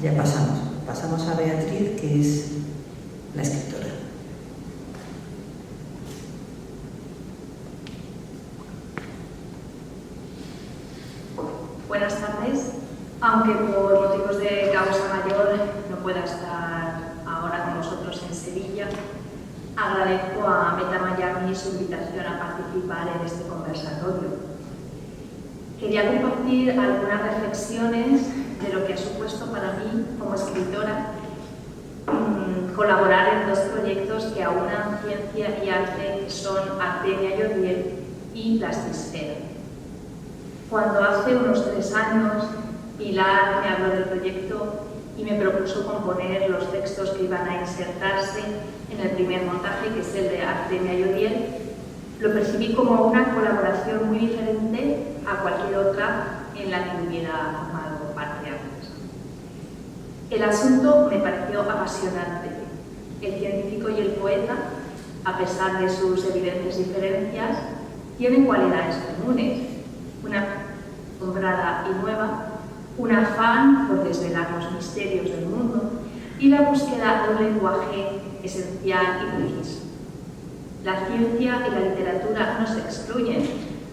Ya pasamos a Beatriz, que es la escritora. Buenas tardes. Aunque por motivos de causa mayor no pueda estar ahora con nosotros en Sevilla, agradezco a Meta Miami su invitación a participar en este conversatorio. Quería compartir algunas reflexiones de lo que ha supuesto para mí, como escritora, colaborar en dos proyectos que aunan ciencia y arte, que son Artemia y Odiel y Plastisfera. Cuando hace unos 3 años Pilar me habló del proyecto y me propuso componer los textos que iban a insertarse en el primer montaje, que es el de Artemia y Odiel, lo percibí como una colaboración muy diferente a cualquier otra en la que hubiera formado parte antes. El asunto me pareció apasionante. El científico y el poeta, a pesar de sus evidentes diferencias, tienen cualidades comunes: una asombrada y nueva, un afán por desvelar los misterios del mundo y la búsqueda de un lenguaje esencial y preciso. La ciencia y la literatura no se excluyen.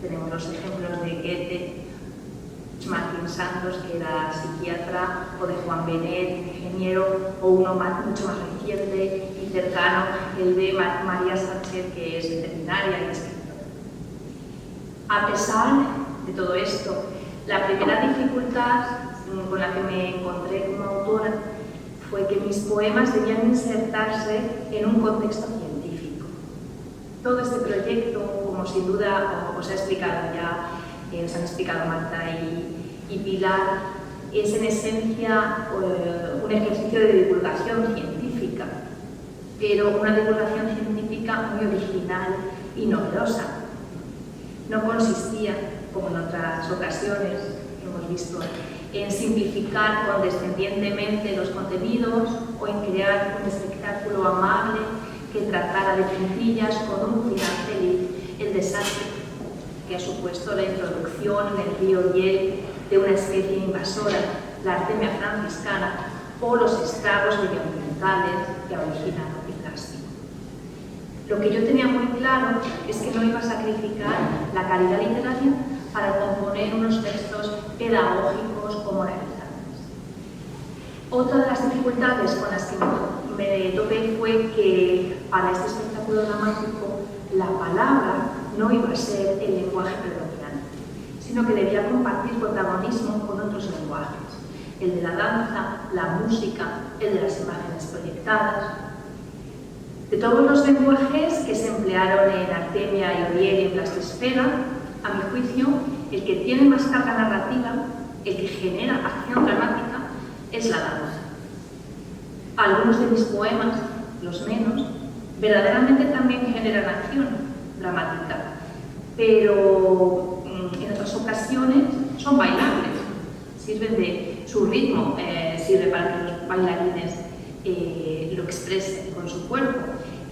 Tenemos los ejemplos de Goethe, Martín Santos, que era psiquiatra, o de Juan Benet, ingeniero, o uno mucho más reciente y cercano, el de María Sánchez, que es veterinaria y escritora. A pesar de todo esto, la primera dificultad con la que me encontré como autora fue que mis poemas debían insertarse en un contexto científico. Todo este proyecto, como sin duda os ha explicado ya, os han explicado Marta y Pilar, es en esencia un ejercicio de divulgación científica, pero una divulgación científica muy original y novedosa. No consistía, como en otras ocasiones que hemos visto, en simplificar condescendientemente los contenidos o en crear un espectáculo amable que tratara de puntillas con un final feliz el desastre que ha supuesto la introducción en el río Odiel de una especie invasora, la Artemia franciscana, o los estragos medioambientales que ha originado el plástico. Lo que yo tenía muy claro es que no iba a sacrificar la calidad literaria para componer unos textos pedagógicos o moralizantes. Otra de las dificultades con las que me topé fue que para este espectáculo dramático la palabra no iba a ser el lenguaje predominante, sino que debía compartir protagonismo con otros lenguajes. el de la danza, la música, el de las imágenes proyectadas. De todos los lenguajes que se emplearon en Artemia y Odiel y en Plastisfera, a mi juicio, el que tiene más carga narrativa, el que genera acción dramática, es la danza. Algunos de mis poemas, los menos, verdaderamente también generan acción dramática, pero en otras ocasiones son bailables, sirven de su ritmo, sirve para que los bailarines lo expresen con su cuerpo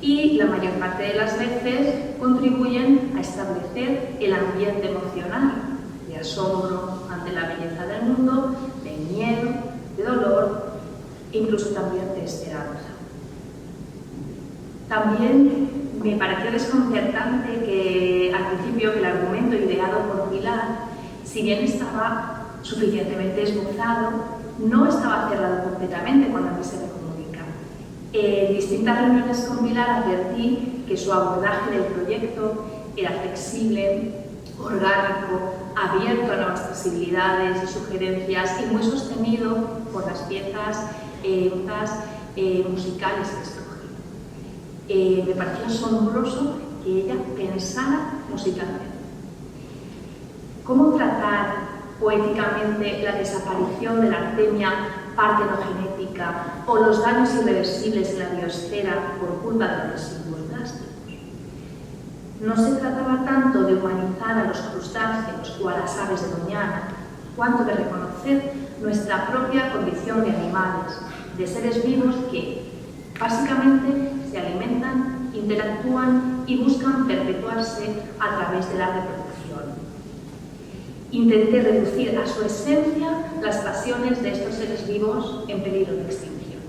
y la mayor parte de las veces contribuyen a establecer el ambiente emocional de asombro ante la belleza del mundo, de miedo, de dolor e incluso también de esperanza. También me pareció desconcertante que al principio el argumento ideado por Pilar, si bien estaba suficientemente esbozado, no estaba cerrado completamente cuando a mí se me comunica. En distintas reuniones con Pilar advertí que su abordaje del proyecto era flexible, orgánico, abierto a nuevas posibilidades y sugerencias y muy sostenido por las piezas musicales que escogí. Me pareció asombroso que ella pensara musicalmente. ¿Cómo tratar poéticamente la desaparición de la artemia partenogenética o los daños irreversibles en la biosfera por culpa de los residuos plásticos? No se trataba tanto de humanizar a los crustáceos o a las aves de Doñana, cuanto de reconocer nuestra propia condición de animales, de seres vivos que básicamente se alimentan, interactúan y buscan perpetuarse a través de la reproducción. Intenté reducir a su esencia las pasiones de estos seres vivos en peligro de extinción.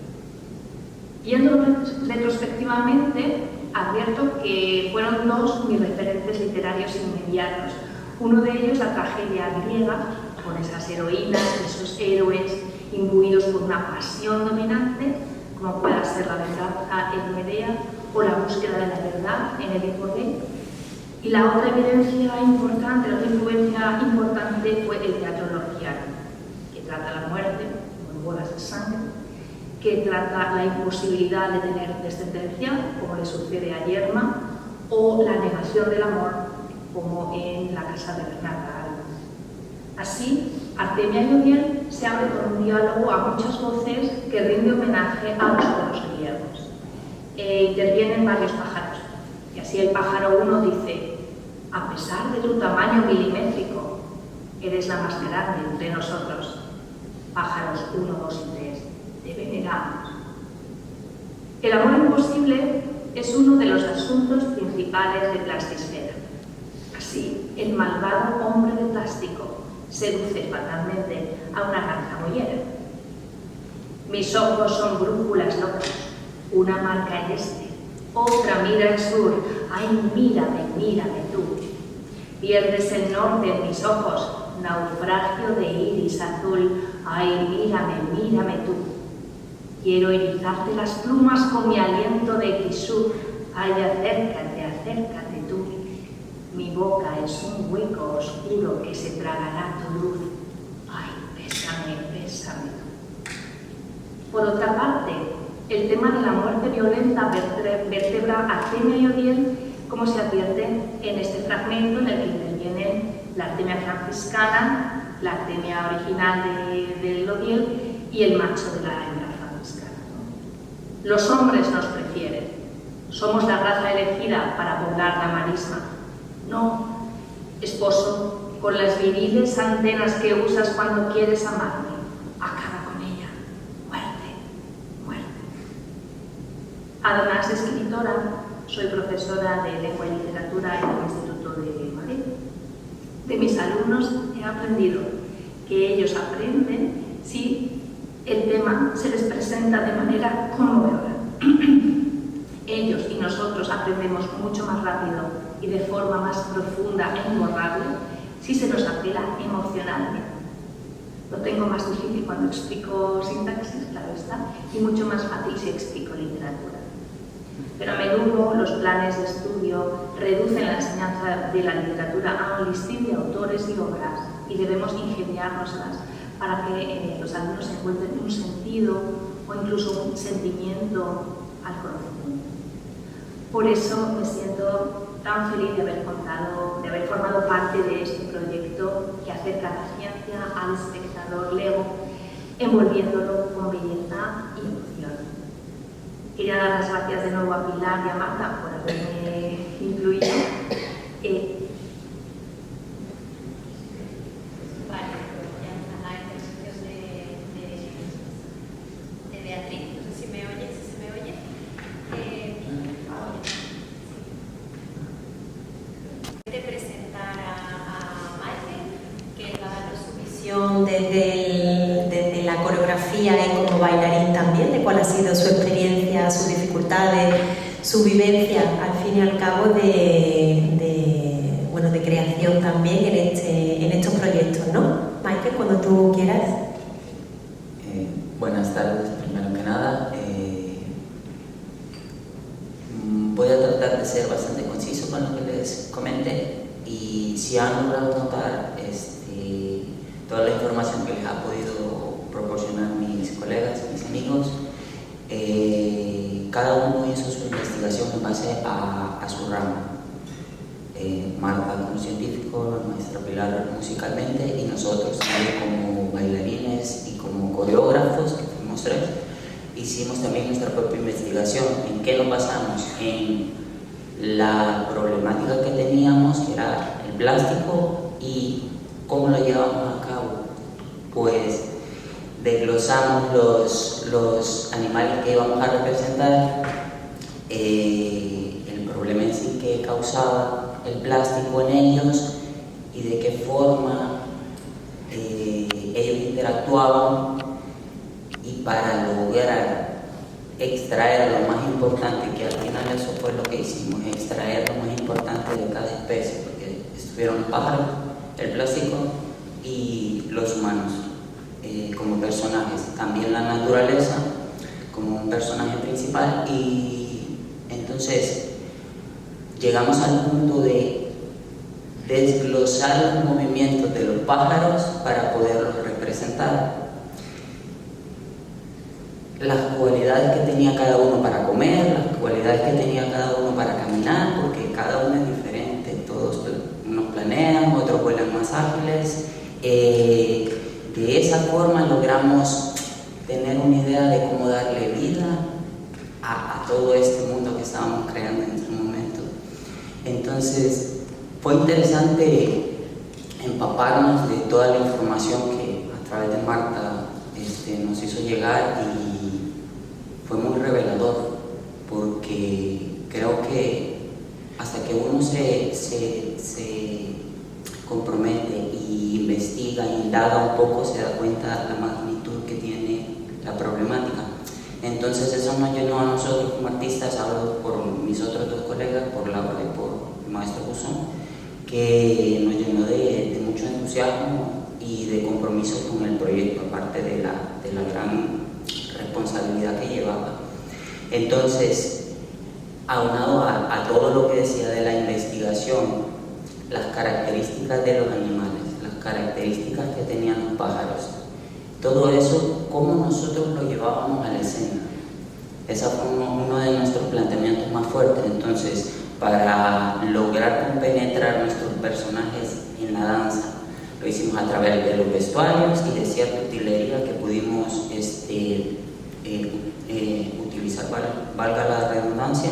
Viéndolo retrospectivamente, advierto que fueron dos mis referentes literarios inmediatos. Uno de ellos, la tragedia griega, con esas heroínas, esos héroes imbuidos por una pasión dominante, como pueda ser la venganza en Medea o la búsqueda de la verdad en Edipo Rey. Y la otra evidencia importante, la otra influencia importante fue el teatro lorquiano, que trata la muerte, con bolas de sangre, que trata la imposibilidad de tener descendencia, como le sucede a Yerma, o la negación del amor, como en La casa de Bernarda Alba. Así, Artemia y Odiel se abre con un diálogo a muchas voces que rinde homenaje a los pueblos griegos. Intervienen varios pájaros, y así el pájaro 1 dice: a pesar de tu tamaño milimétrico, eres la más grande entre nosotros. Pájaros 1, 2 y 3, te veneramos. El amor imposible es uno de los asuntos principales de Plastisfera. Así, el malvado hombre de plástico seduce fatalmente a una garzamollera. Mis ojos son brújulas locas, una marca el este, otra mira el sur. Ay, mírame, mírame tú. Pierdes el norte en mis ojos, naufragio de iris azul. Ay, mírame, mírame tú. Quiero erizarte las plumas con mi aliento de Kisú. Ay, acércate, acércate tú. Mi boca es un hueco oscuro que se tragará tu luz. Ay, bésame, bésame tú. Por otra parte, el tema de la muerte violenta vertebra a Artemia y Odiel, como se advierte en este fragmento en el que intervienen la Artemia franciscana, la Artemia original del Odiel y el macho de la hembra franciscana. Los hombres nos prefieren. Somos la raza elegida para poblar la marisma. No, esposo, con las viriles antenas que usas cuando quieres amarme, acaba con ella. Muerte, muerte. Además de escritora, soy profesora de Lengua y Literatura en el Instituto de Madrid. De mis alumnos he aprendido que ellos aprenden si el tema se les presenta de manera conmovedora. Ellos y nosotros aprendemos mucho más rápido y de forma más profunda e imborrable si se nos apela emocionalmente. Lo tengo más difícil cuando explico sintaxis, claro está, y mucho más fácil si explico literatura. Pero a menudo los planes de estudio reducen la enseñanza de la literatura a un listín de autores y obras y debemos ingeniárnoslas para que los alumnos encuentren un sentido o incluso un sentimiento al conocimiento. Por eso me siento tan feliz de haber formado parte de este proyecto que acerca la ciencia al espectador lego, envolviéndolo con belleza y emoción. Quería dar las gracias de nuevo a Pilar y a Marta por haberme incluido. Beatriz, no sé si me oye, si se me oye. De presentar a Maite, que va a dar su visión desde la coreografía y como bailarín también, de cuál ha sido su experiencia, sus dificultades, su vivencia, al fin y al cabo, de creación también en estos proyectos, ¿no? Maite, cuando tú quieras. Buenas tardes, primero que nada. Voy a tratar de ser bastante conciso con lo que les comenté, y si han logrado notar toda la información que les ha podido proporcionar mis colegas, mis amigos, cada uno hizo su investigación en base a su ramo. Marta como científico, la maestra Pilar musicalmente, y nosotros como bailarines y como coreógrafos, que fuimos 3, hicimos también nuestra propia investigación. ¿En qué nos basamos? En la problemática que teníamos, que era el plástico, y cómo lo llevamos a cabo. Pues desglosamos los animales que íbamos a representar, el problema en sí que causaba el plástico en ellos y de qué forma ellos interactuaban, y para lograr extraer lo más importante, que al final eso fue lo que hicimos, extraer lo más importante de cada especie, porque estuvieron los pájaros, el plástico y los humanos como personajes, también la naturaleza como un personaje principal. Y entonces llegamos al punto de desglosar los movimientos de los pájaros para poderlos representar, las cualidades que tenía cada uno para comer, las cualidades que tenía cada uno para caminar, porque cada uno es diferente, unos planean, otros vuelan más ágiles. De esa forma logramos tener una idea de cómo darle vida a todo este mundo que estábamos creando en ese momento. Entonces fue interesante empaparnos de toda la información que a través de Marta nos hizo llegar, y fue muy revelador, porque creo que hasta que uno se compromete y investiga e indaga un poco, se da cuenta la magnitud que tiene la problemática. Entonces eso nos llenó a nosotros como artistas, hablo por mis otros 2 colegas, por Laura y por el maestro Buzón, que nos llenó de mucho entusiasmo y de compromiso con el proyecto, aparte de la gran responsabilidad que llevaba. Entonces, aunado a todo lo que decía de la investigación, las características de los animales, las características que tenían los pájaros, todo eso, cómo nosotros lo llevábamos a la escena. Ese fue uno de nuestros planteamientos más fuertes. Entonces, para lograr compenetrar nuestros personajes en la danza, lo hicimos a través de los vestuarios y de cierta utilería que pudimos utilizar, valga la redundancia,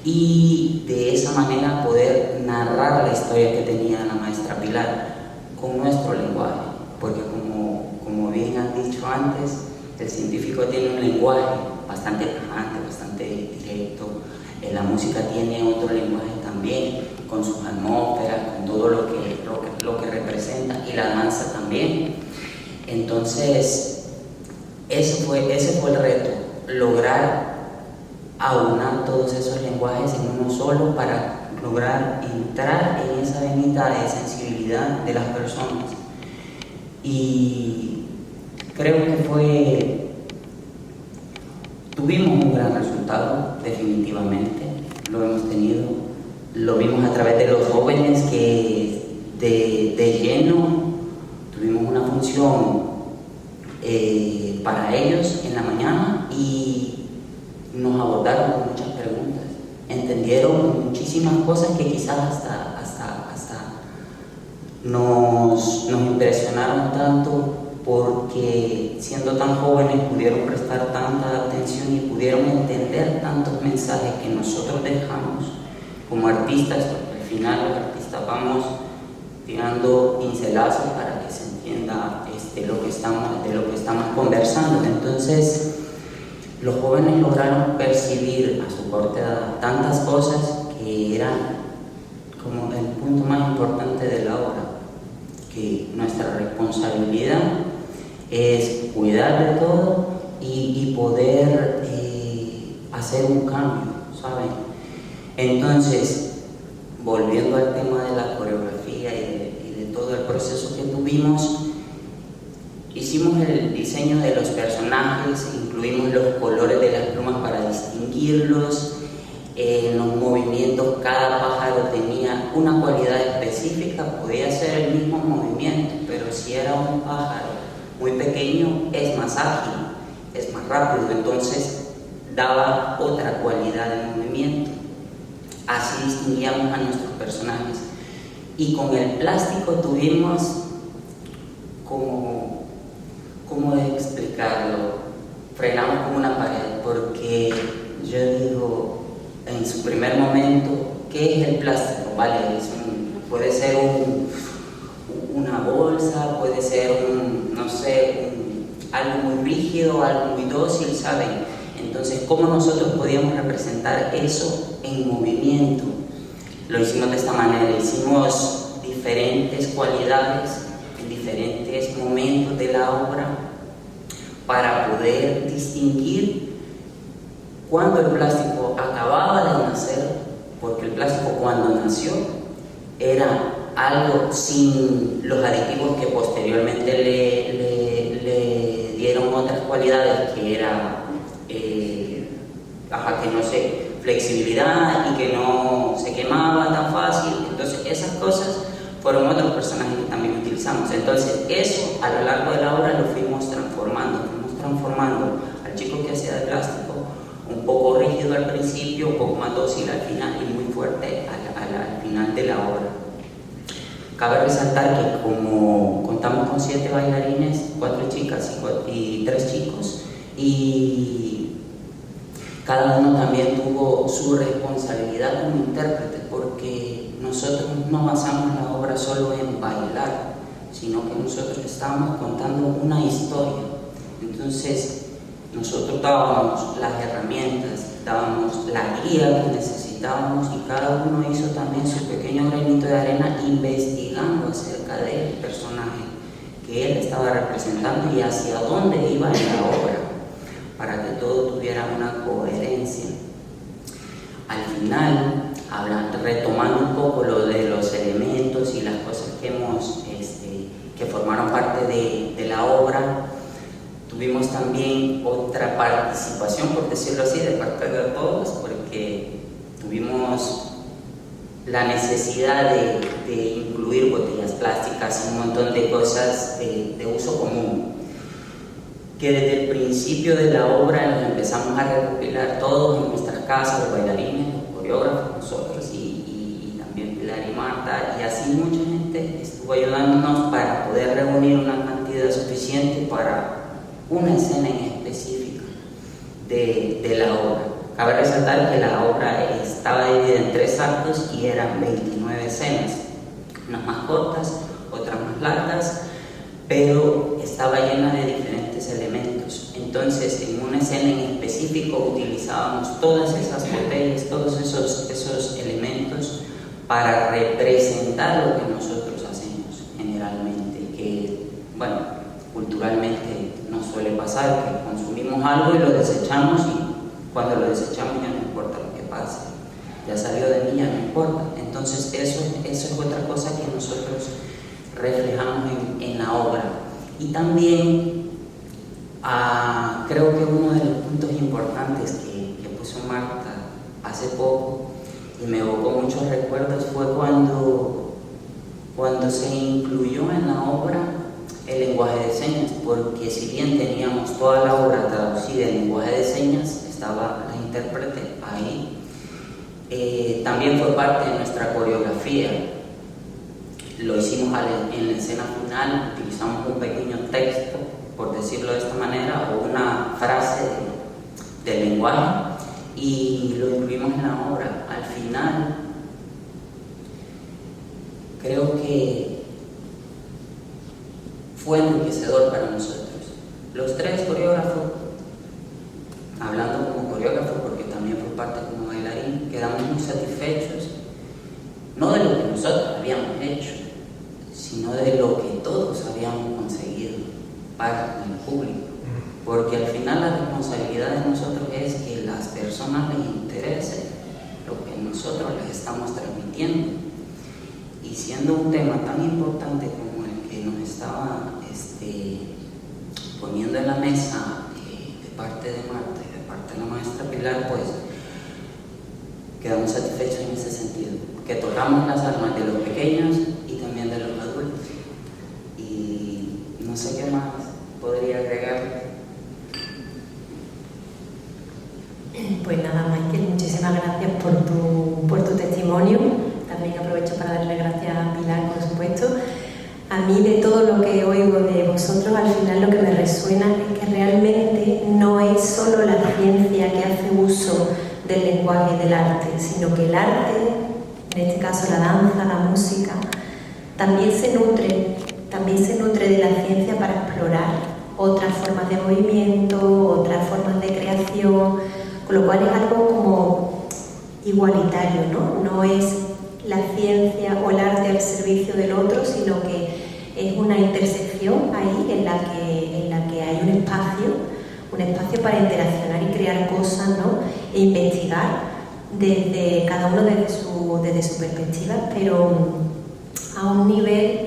y de esa manera poder narrar la historia que tenía la maestra Pilar con nuestro lenguaje, porque como bien han dicho antes, el científico tiene un lenguaje bastante tajante, bastante directo. La música tiene otro lenguaje también, con sus atmósferas, con todo lo que representa, y la danza también. Entonces, ese fue el reto, lograr aunar todos esos lenguajes en uno solo para lograr entrar en esa venita de sensibilidad de las personas. Y creo que tuvimos un gran resultado, definitivamente, lo hemos tenido, lo vimos a través de los jóvenes que de lleno tuvimos una función para ellos en la mañana y nos abordaron con muchas preguntas. Entendieron muchísimas cosas que quizás hasta nos impresionaron tanto, porque siendo tan jóvenes pudieron prestar tanta atención y pudieron entender tantos mensajes que nosotros dejamos como artistas, porque al final los artistas vamos tirando pincelazos para que se entienda de lo que estamos conversando. Entonces los jóvenes lograron percibir a su corta edad tantas cosas que eran como el punto más importante de la obra, que nuestra responsabilidad es cuidar de todo y poder hacer un cambio, ¿saben? Entonces, volviendo al tema de la coreografía y de todo el proceso que tuvimos, hicimos el diseño de los personajes, incluimos los colores de las plumas para distinguirlos. En los movimientos cada pájaro tenía una cualidad específica, podía ser el mismo movimiento, pero si era un pájaro muy pequeño es más ágil, es más rápido, entonces daba otra cualidad de movimiento. Así distinguíamos a nuestros personajes. Y con el plástico tuvimos ¿cómo explicarlo? Frenamos como una pared, porque yo digo, en su primer momento, ¿qué es el plástico? Vale, puede ser una bolsa, puede ser algo muy rígido, algo muy dócil, ¿saben? Entonces, ¿cómo nosotros podíamos representar eso en movimiento? Lo hicimos de esta manera, hicimos diferentes cualidades en diferentes momentos de la obra para poder distinguir cuando el plástico acababa de nacer, porque el plástico cuando nació era algo sin los aditivos que posteriormente le dieron otras cualidades, que era flexibilidad y que no se quemaba tan fácil. Entonces esas cosas fueron otros personajes que también utilizamos. Entonces eso a lo largo de la obra lo fuimos transformando al chico que hacía de plástico, un poco rígido al principio, un poco más dócil al final y muy fuerte al final de la obra. Cabe resaltar que como contamos con 7 bailarines, 4 chicas y 3 chicos, y cada uno también tuvo su responsabilidad como intérprete, porque nosotros no basamos la obra solo en bailar, sino que nosotros estábamos contando una historia. Entonces nosotros dábamos las herramientas, dábamos la guía que necesitábamos, y cada uno hizo también su pequeño granito de arena investigando acerca del personaje que él estaba representando y hacia dónde iba en la obra, para que todo tuviera una coherencia. Al final, retomando un poco lo de los elementos y las cosas que formaron parte de la obra, tuvimos también otra participación, por decirlo así, de parte de todos, porque tuvimos la necesidad de incluir botellas plásticas y un montón de cosas de uso común, que desde el principio de la obra nos empezamos a recopilar todos en nuestras casas, los bailarines, los coreógrafos, nosotros y también Pilar y Marta, y así mucha gente estuvo ayudándonos para poder reunir una cantidad suficiente para una escena en específica de la obra. Cabe resaltar que la obra estaba dividida en 3 actos y eran 29 escenas, unas más cortas, otras más largas, pero estaba llena de diferentes elementos. Entonces, en una escena en específico utilizábamos todas esas botellas, todos esos elementos para representar lo que nosotros hacemos generalmente, que, bueno, culturalmente nos suele pasar que consumimos algo y lo desechamos, y cuando lo desechamos ya no importa lo que pase, ya salió de mí, ya no importa. Entonces eso es otra cosa que nosotros reflejamos en la obra. Y también creo que uno de los puntos importantes que puso Marta hace poco y me evocó muchos recuerdos fue cuando se incluyó en la obra el lenguaje de señas, porque si bien teníamos toda la obra traducida en lenguaje de señas, estaba la intérprete ahí. También fue parte de nuestra coreografía. Lo hicimos en la escena final, utilizamos un pequeño texto, por decirlo de esta manera, o una frase del lenguaje, y lo incluimos en la obra. Al final, creo que fue enriquecedor para nosotros. Los tres coreógrafos, hablando como coreógrafo, porque también fue parte como bailarín, quedamos muy satisfechos, no de lo que nosotros habíamos hecho, sino de lo que todos habíamos conseguido para el público. Porque al final la responsabilidad de nosotros es que las personas les interese lo que nosotros les estamos transmitiendo. Y siendo un tema tan importante como el que nos estaba poniendo en la mesa de parte de Marta y de parte de la maestra Pilar, pues quedamos satisfechos en ese sentido, que tocamos las almas de los pequeños y también de los adultos. Y no sé qué más podría agregar. Pues nada, Michael, muchísimas gracias por tu testimonio. También aprovecho para darle gracias a Pilar, por supuesto. A mí, de todo lo que oigo de vosotros, al final lo que me resuena es que realmente no es solo la ciencia que hace uso del lenguaje y del arte, sino que el arte, en este caso la danza, la música, también se nutre de la ciencia para explorar otras formas de movimiento, otras formas de creación, con lo cual es algo como igualitario, ¿no? No es la ciencia o el arte al servicio del otro, sino que es una intersección ahí en la que hay un espacio para interaccionar y crear cosas, ¿no? E investigar desde cada uno desde su perspectiva, pero a un nivel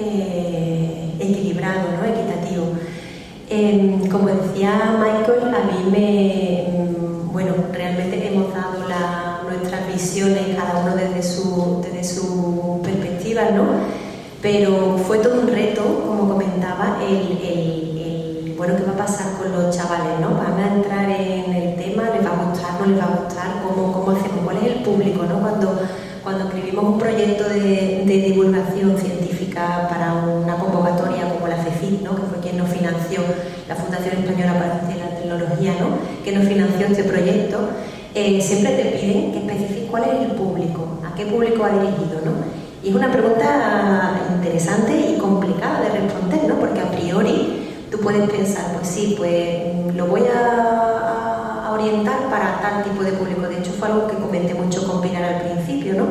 equilibrado, ¿no? Equitativo. Como decía Michael, a mí realmente hemos dado nuestras visiones, cada uno desde su perspectiva, ¿no? Pero fue todo un reto, como comentaba, ¿qué va a pasar con los chavales, ¿no? ¿Van a entrar en el tema? ¿Les va a gustar? ¿No les va a gustar? ¿Cómo hacemos? ¿Cuál es el público, ¿no? Cuando escribimos un proyecto de divulgación científica para una convocatoria como la FECIT, ¿no? Que fue quien nos financió, la Fundación Española para la Ciencia y la Tecnología, ¿no? Que nos financió este proyecto, siempre te piden que especifiques cuál es el público, a qué público va dirigido, ¿no? Y es una pregunta interesante y complicada de responder, ¿no? Porque a priori tú puedes pensar, pues sí, pues lo voy a orientar para tal tipo de público. De hecho, fue algo que comenté mucho con Pilar al principio, ¿no?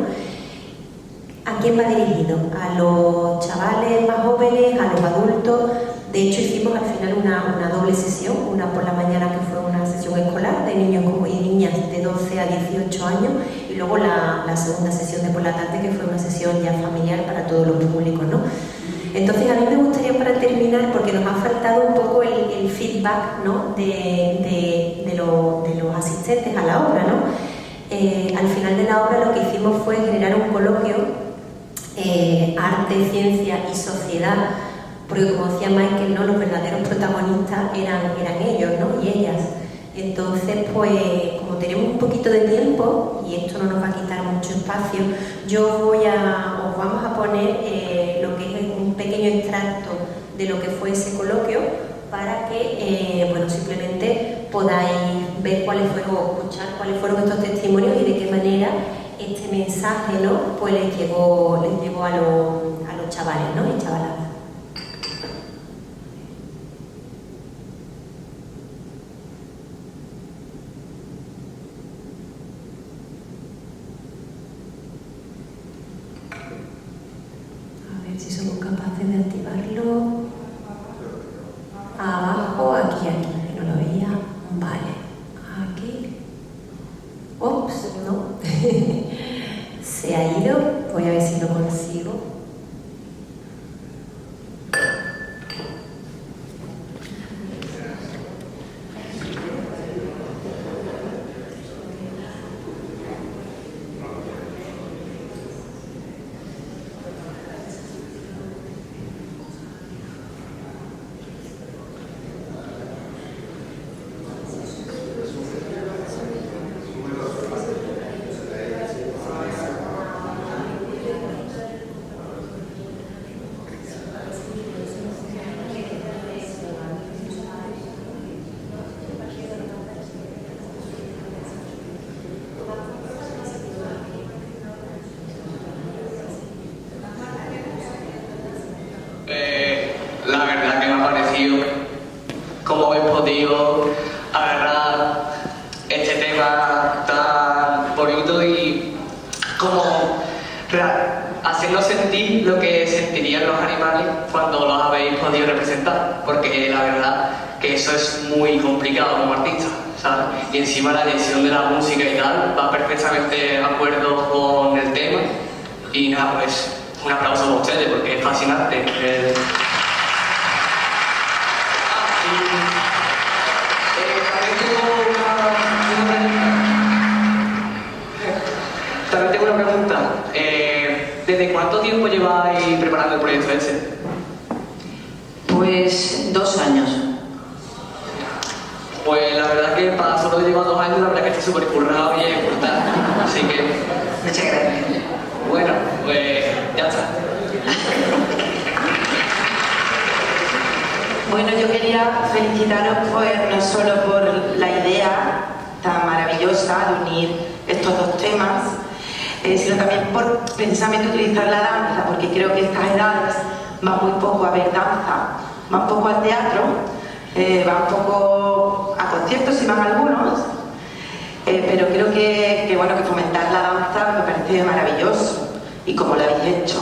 ¿A quién va dirigido? ¿A los chavales más jóvenes? ¿A los adultos? De hecho, hicimos al final una doble sesión, una por la mañana que fue una sesión escolar de niños y niñas de 12 a 18 años y luego la segunda sesión de por la tarde que fue una sesión ya familiar para todos los públicos, ¿no? Entonces, a mí me gustaría, para terminar, porque nos ha faltado un poco el feedback, ¿no? de los asistentes a la obra, ¿no? Al final de la obra lo que hicimos fue generar un coloquio arte, ciencia y sociedad, porque como decía Michael, ¿no? Los verdaderos protagonistas eran ellos, ¿no? Y ellas. Entonces, pues, como tenemos un poquito de tiempo y esto no nos va a quitar mucho espacio, os vamos a poner lo que es un pequeño extracto de lo que fue ese coloquio para que, simplemente podáis ver escuchar cuáles fueron estos testimonios y de qué manera este mensaje, ¿no? Pues les llegó a los chavales, ¿no? Y chavalas. Si somos capaces de activarlo. Abajo, aquí, que no lo veía. Vale, aquí. Ups, no. Se ha ido. Voy a ver si lo consigo. parecido cómo habéis podido agarrar este tema tan bonito y como hacernos sentir lo que sentirían los animales cuando los habéis podido representar, porque la verdad que eso es muy complicado como artista, ¿sabes? Y encima la elección de la música y tal va perfectamente de acuerdo con el tema y nada, pues un aplauso para ustedes porque es fascinante. También tengo una pregunta. ¿Desde cuánto tiempo lleváis preparando el proyecto este? Pues 2 años. Pues la verdad que para solo llevar 2 años, la verdad que estoy súper currado y importante. Así que... Muchas gracias. Bueno, pues ya está. Bueno, yo quería felicitaros pues, no solo por la idea tan maravillosa de unir estos 2 temas, sino también por precisamente utilizar la danza, porque creo que estas edades van muy poco a ver danza, van poco al teatro, van poco a conciertos si van algunos, pero creo que bueno, que fomentar la danza me parece maravilloso y como lo habéis hecho.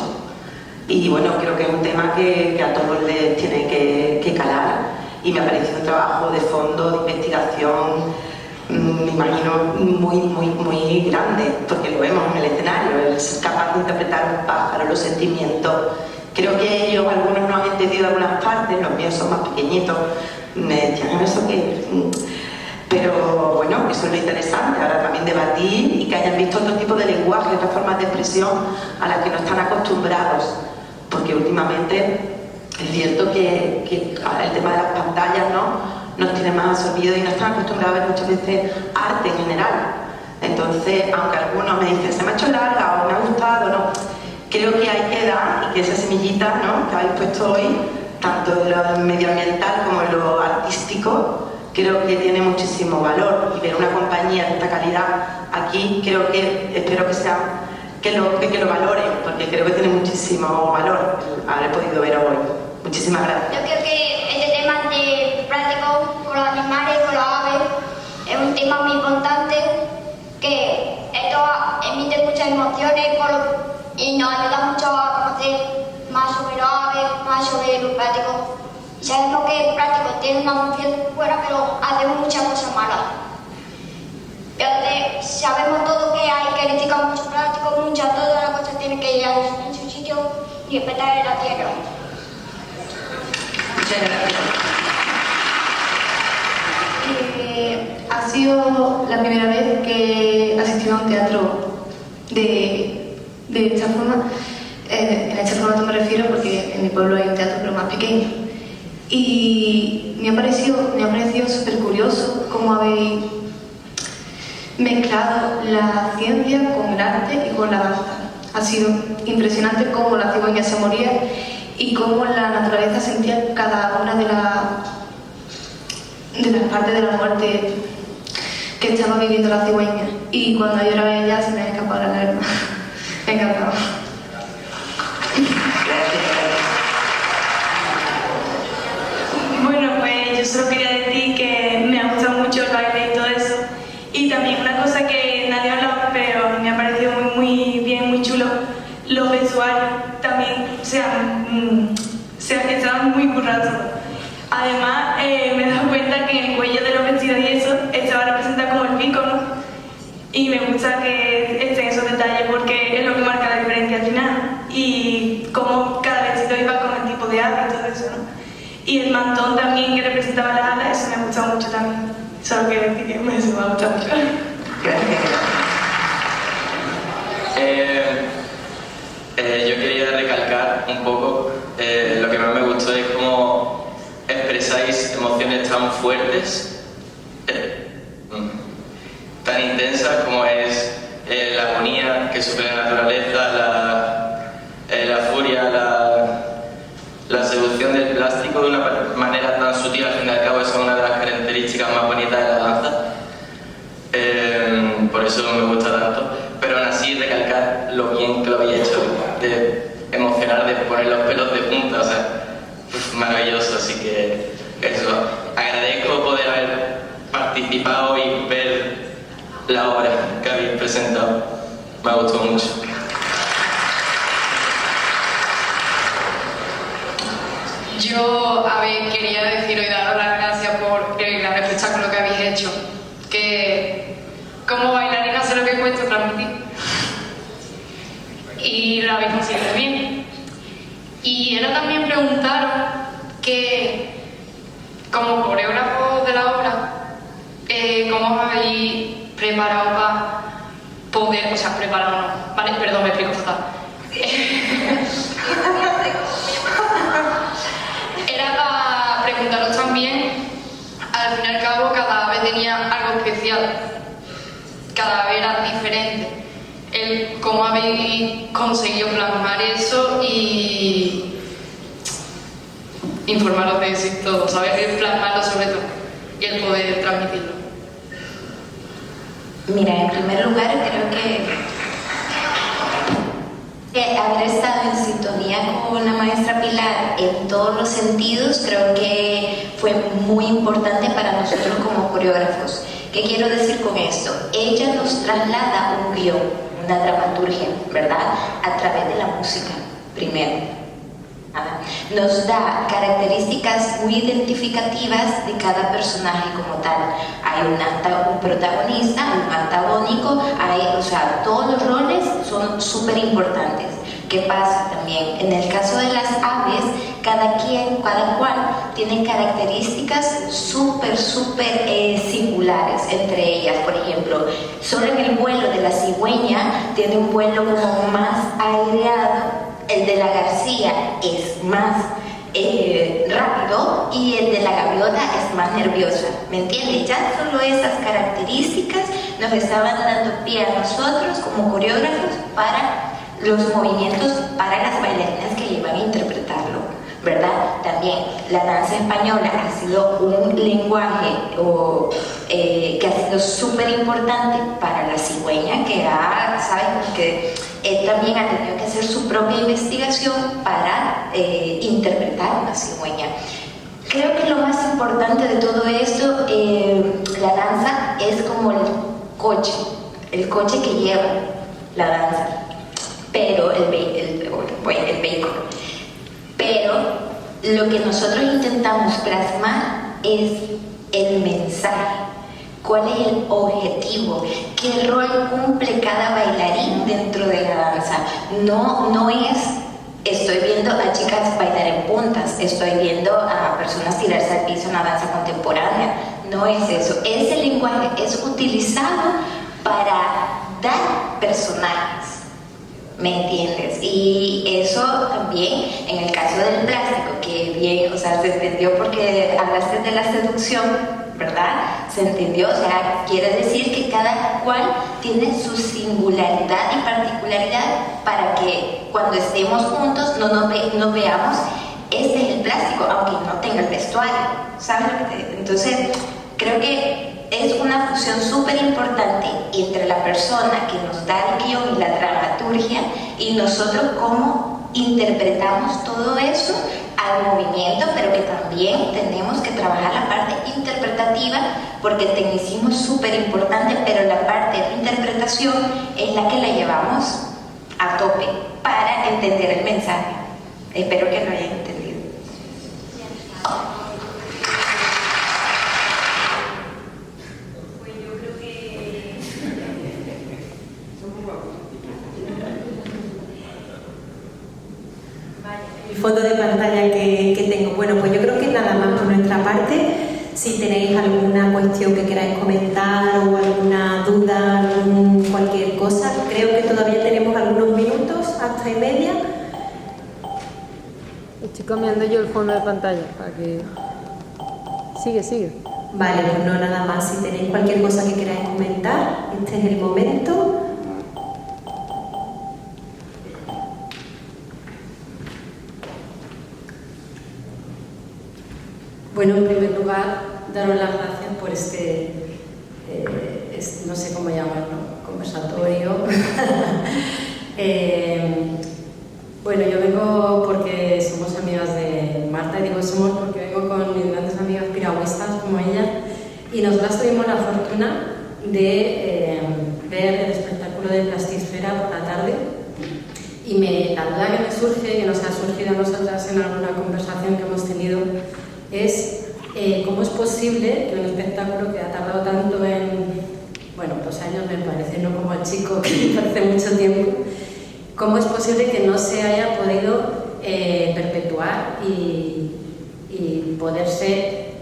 Y bueno, creo que es un tema que a todos les tiene que calar y me ha parecido un trabajo de fondo, de investigación, me imagino muy grande, porque lo vemos en el escenario, el ser capaz de interpretar un pájaro, los sentimientos. Creo que ellos, algunos no han entendido algunas partes, los míos son más pequeñitos, me decían eso que... Pero bueno, eso es lo interesante, ahora también debatir y que hayan visto otro tipo de lenguaje, otras formas de expresión a las que no están acostumbrados, porque últimamente es cierto que el tema de las pantallas nos tiene más absorbidos y no están acostumbrados a ver muchas veces arte en general. Entonces, aunque algunos me dicen se me ha hecho larga o me ha gustado, no, creo que hay que dar y que esa semillita que habéis puesto hoy, tanto en lo medioambiental como en lo artístico, creo que tiene muchísimo valor y ver una compañía de esta calidad aquí, espero que lo valoren, porque creo que tiene muchísimo valor haber podido ver hoy. Muchísimas gracias. Yo creo que este tema de práctico con los animales, con las aves, es un tema muy importante que esto emite muchas emociones y nos ayuda mucho a conocer más sobre los aves, más sobre los prácticos. Sabemos que el práctico tiene una función buena, pero hacemos muchas cosas malas. Sabemos todo que hay que criticar mucho práctico, todas las cosas tienen que ir en su sitio y respetar la tierra. Muchas gracias. Ha sido la primera vez que he asistido a un teatro de esta forma. En este formato me refiero porque en mi pueblo hay un teatro pero más pequeño. Y me ha parecido súper curioso cómo habéis mezclado la ciencia con el arte y con la danza. Ha sido impresionante cómo la cigüeña se moría y cómo la naturaleza sentía cada una de las partes de la muerte que estaba viviendo la cigüeña. Y cuando lloraba ella se me ha escapado la lágrima. Me ha encantado. Bueno, pues yo solo quería decir que me ha gustado mucho el baile y todo eso. Y también una cosa que nadie ha hablado, pero me ha parecido muy bien, muy chulo, los vestuarios también estaban muy currados. Además, me he dado cuenta que en el cuello de los vestidos y eso estaba representado como el pico, ¿no? Y me gusta que estén esos detalles porque es lo que marca la diferencia al final. Y cómo cada vestido iba con el tipo de ave y todo eso, ¿no? Y el mantón también que representaba las alas, eso me ha gustado mucho también. Solo quiero decir que eso me ha gustado mucho. Yo quería recalcar un poco lo que más me gustó es cómo expresáis emociones tan fuertes, tan intensas como es la agonía que sufre la naturaleza, la furia, la seducción del plástico de una manera tan sutil. Al fin y al cabo, esa es una de las características más bonitas de la danza. Por eso me gusta tanto. Pero aún así, recalcar lo bien que lo habéis hecho, de emocionar, de poner los pelos de punta. O sea, maravilloso, así que eso, agradezco poder haber participado y ver la obra que habéis presentado, me gustó mucho. Yo, quería deciros y daros las gracias por el gran espectáculo que habéis hecho, que como bailarina sé lo que cuesta transmitir y lo habéis conseguido bien. Y era también preguntaros que, como coreógrafo de la obra, ¿cómo os habéis preparado para poder, o sea, preparado no, vale, perdón, me explico fatal. Era para preguntaros también, al fin y al cabo, cada ave tenía algo especial, cada ave era diferente. Cómo habéis conseguido plasmar eso y informaros de eso y todo, saber plasmarlo sobre todo y el poder transmitirlo. Mira, en primer lugar creo que haber estado en sintonía con la maestra Pilar en todos los sentidos creo que fue muy importante para nosotros como coreógrafos. ¿Qué quiero decir con esto? Ella nos traslada un guión, una dramaturgia, ¿verdad? A través de la música, primero. Nos da características muy identificativas de cada personaje como tal. Hay un protagonista, un antagónico, o sea, todos los roles son súper importantes. ¿Qué pasa también? En el caso de las aves, cada cual tiene características súper singulares entre ellas. Por ejemplo, solo en el vuelo de la cigüeña tiene un vuelo como más aireado, el de la garcía es más rápido y el de la gaviota es más nerviosa, ¿me entiendes? Ya solo esas características nos estaban dando pie a nosotros como coreógrafos para los movimientos para las bailarinas que iban a interpretarlo, ¿verdad? También la danza española ha sido un lenguaje que ha sido súper importante para la cigüeña, que también ha tenido que hacer su propia investigación para interpretar una cigüeña. Creo que lo más importante de todo esto, la danza es como el coche que lleva la danza, pero el vehículo. Pero lo que nosotros intentamos plasmar es el mensaje. ¿Cuál es el objetivo? ¿Qué rol cumple cada bailarín dentro de la danza? No es, estoy viendo a chicas bailar en puntas, estoy viendo a personas tirarse al piso en la danza contemporánea. No es eso. Ese lenguaje es utilizado para dar personajes. ¿Me entiendes? Y eso también en el caso del plástico, que bien, o sea, se entendió porque hablaste de la seducción, ¿verdad? Se entendió, o sea, quiere decir que cada cual tiene su singularidad y particularidad para que cuando estemos juntos no veamos, este es el plástico, aunque no tenga el vestuario, ¿sabes? Entonces, creo que es una fusión súper importante entre la persona que nos da el guión y la dramaturgia y nosotros cómo interpretamos todo eso al movimiento, pero que también tenemos que trabajar la parte interpretativa porque el tecnicismo es súper importante, pero la parte de interpretación es la que la llevamos a tope para entender el mensaje. Espero que lo hayan entendido. El fondo de pantalla que tengo. Bueno, pues yo creo que nada más por nuestra parte. Si tenéis alguna cuestión que queráis comentar o alguna duda, cualquier cosa, creo que todavía tenemos algunos minutos, hasta y media. Estoy cambiando yo el fondo de pantalla para que... Sigue. Vale, pues no, nada más. Si tenéis cualquier cosa que queráis comentar, este es el momento. Bueno, en primer lugar, daros las gracias por no sé cómo llamarlo, conversatorio. Bueno, yo vengo porque somos amigas de Marta, y digo somos porque vengo con mis grandes amigas piragüistas como ella, y nosotras tuvimos la fortuna de ver el espectáculo de Plastisfera por la tarde, y la duda que me surge, que nos ha surgido a nosotras en alguna conversación que hemos tenido, es cómo es posible que un espectáculo que ha tardado tanto en, bueno, 2 años me parece, no como el chico que me parece mucho tiempo, cómo es posible que no se haya podido perpetuar y poderse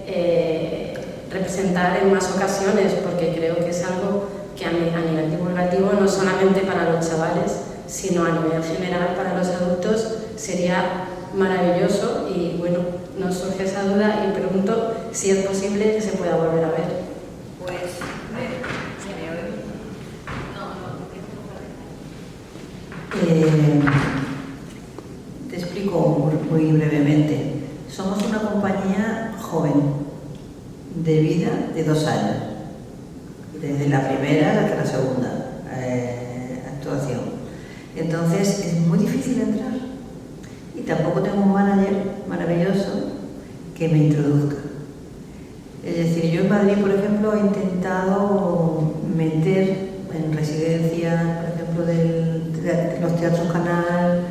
representar en más ocasiones, porque creo que es algo que a nivel divulgativo, no solamente para los chavales, sino a nivel general para los adultos, sería maravilloso. Y bueno, nos surge esa duda y pregunto si es posible que se pueda volver a ver. Pues, te explico muy brevemente. Somos una compañía joven, de vida de 2 años, desde la primera hasta la segunda actuación. Entonces es muy difícil entrar, y tampoco tengo un manager maravilloso que me introduzca. Es decir, yo en Madrid, por ejemplo, he intentado meter en residencia, por ejemplo, de los teatros Canal,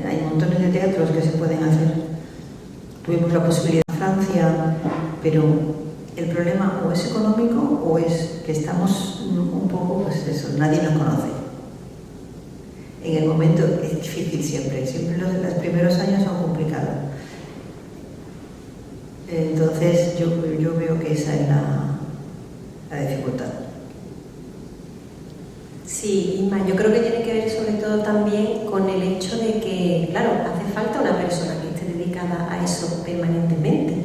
hay montones de teatros que se pueden hacer. Tuvimos la posibilidad en Francia, pero el problema o es económico o es que estamos un poco, pues eso, nadie nos conoce. En el momento es difícil siempre los primeros años son complicados. Entonces yo veo que esa es la dificultad. Sí, Inma, yo creo que tiene que ver sobre todo también con el hecho de que, claro, hace falta una persona que esté dedicada a eso permanentemente.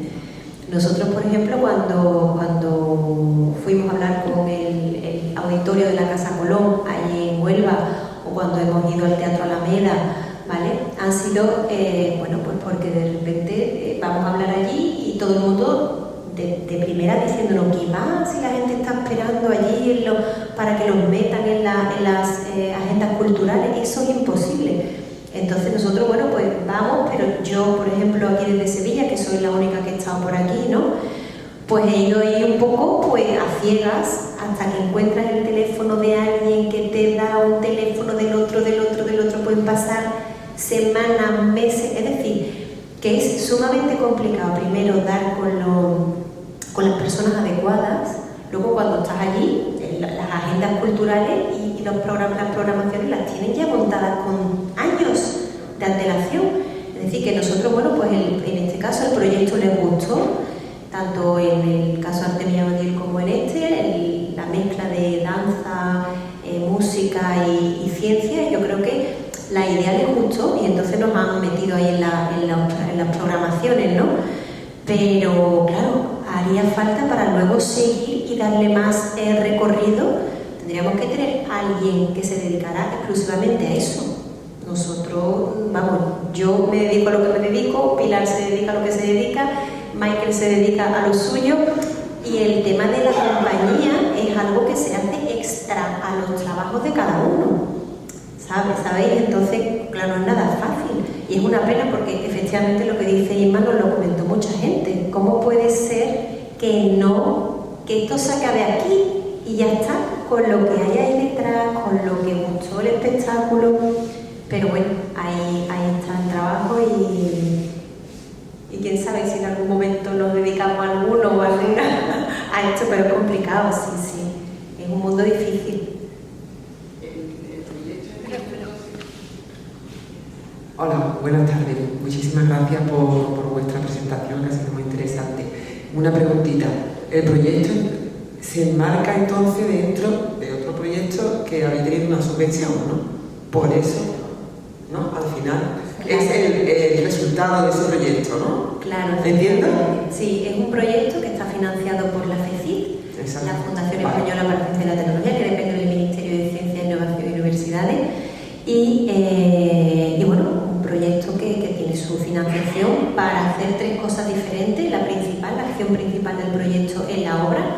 Nosotros, por ejemplo, cuando fuimos a hablar con el auditorio de la Casa Colón, allí en Huelva, o cuando hemos ido al Teatro Alameda, ¿vale? Han sido, bueno, pues porque de repente vamos a hablar allí y todo el mundo de primera diciéndonos que va, si la gente está esperando allí para que los metan en las agendas culturales, eso es imposible. Entonces nosotros, bueno, pues vamos, pero yo, por ejemplo, aquí desde Sevilla, que soy la única que he estado por aquí, ¿no? Pues he ido ahí un poco pues a ciegas hasta que encuentras el teléfono de alguien que te da un teléfono del otro, pueden pasar semanas, meses, es decir, que es sumamente complicado primero dar con las personas adecuadas, luego cuando estás allí, las agendas culturales y las programaciones las tienen ya montadas con años de antelación. Es decir, que nosotros, bueno, pues en este caso el proyecto les gustó, tanto en el caso Artemia Badiel como en la mezcla de danza, música y ciencia. Yo creo que la idea les gustó y entonces nos han metido ahí en las programaciones, ¿no? Pero claro, haría falta para luego seguir y darle más recorrido. Tendríamos que tener a alguien que se dedicara exclusivamente a eso. Nosotros, vamos, yo me dedico a lo que me dedico, Pilar se dedica a lo que se dedica, Michael se dedica a lo suyo, y el tema de la compañía es algo que se hace extra a los trabajos de cada uno, ¿sabéis? Entonces, claro, no es nada fácil, y es una pena porque efectivamente lo que dice Inma nos lo comentó mucha gente. ¿Cómo puede ser que esto se acabe aquí y ya está, con lo que hay ahí detrás, con lo que gustó el espectáculo? Pero bueno, ahí está el trabajo y quién sabe si en algún momento nos dedicamos a alguno o a alguna a esto, pero es complicado, sí, es un mundo difícil. Hola, buenas tardes. Muchísimas gracias por vuestra presentación, que ha sido muy interesante. Una preguntita. ¿El proyecto se enmarca entonces dentro de otro proyecto que habéis tenido una subvención, no? Por eso, ¿no? Al final es el resultado de ese proyecto, ¿no? Claro. ¿Entiendo? Sí, es un proyecto que está financiado por la FECIT, la Fundación Española para la Ciencia y la Tecnología, que depende del Ministerio de Ciencia, Innovación y Universidades. Y bueno, un proyecto que tiene su financiación para hacer 3 cosas diferentes. La acción principal del proyecto es la obra,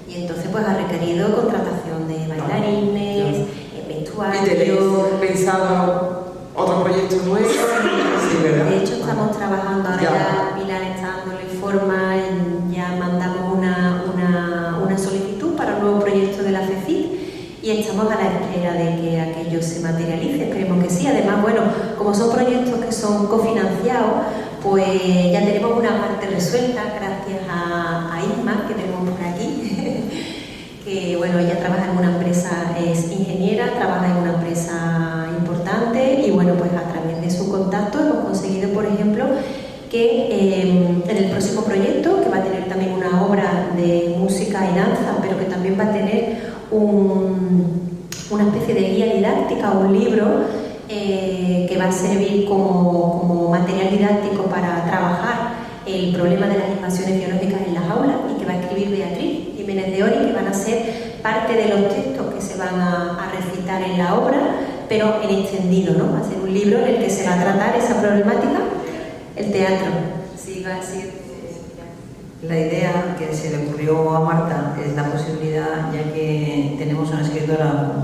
y entonces pues ha requerido contratación de bailarines, vestuarios. ¿Y tenéis pensado otros proyecto nuevo. Sí, ¿verdad? De hecho, estamos trabajando ahora, ya Pilar está dándole forma, ya mandamos una solicitud para un nuevo proyecto de la FECIT y estamos a la espera de que aquello se materialice, esperemos que sí. Además, bueno, como son proyectos que son cofinanciados, pues ya tenemos una parte resuelta gracias a Isma, que tenemos por aquí, que bueno, ella trabaja en una empresa, es ingeniera, trabaja en una empresa importante y bueno, pues a través de su contacto hemos conseguido, por ejemplo, que en el próximo proyecto, que va a tener también una obra de música y danza, pero que también va a tener una especie de guía didáctica, un libro que va a servir como material didáctico para trabajar el problema de las invasiones biológicas en las aulas y que va a escribir Beatriz Jiménez de Ori, que van a ser parte de los textos que se van a recitar en la obra, pero en extendido, ¿no? Va a ser un libro en el que se va a tratar esa problemática, el teatro. Sí, va a ser. La idea que se le ocurrió a Marta es la posibilidad, ya que tenemos una escritora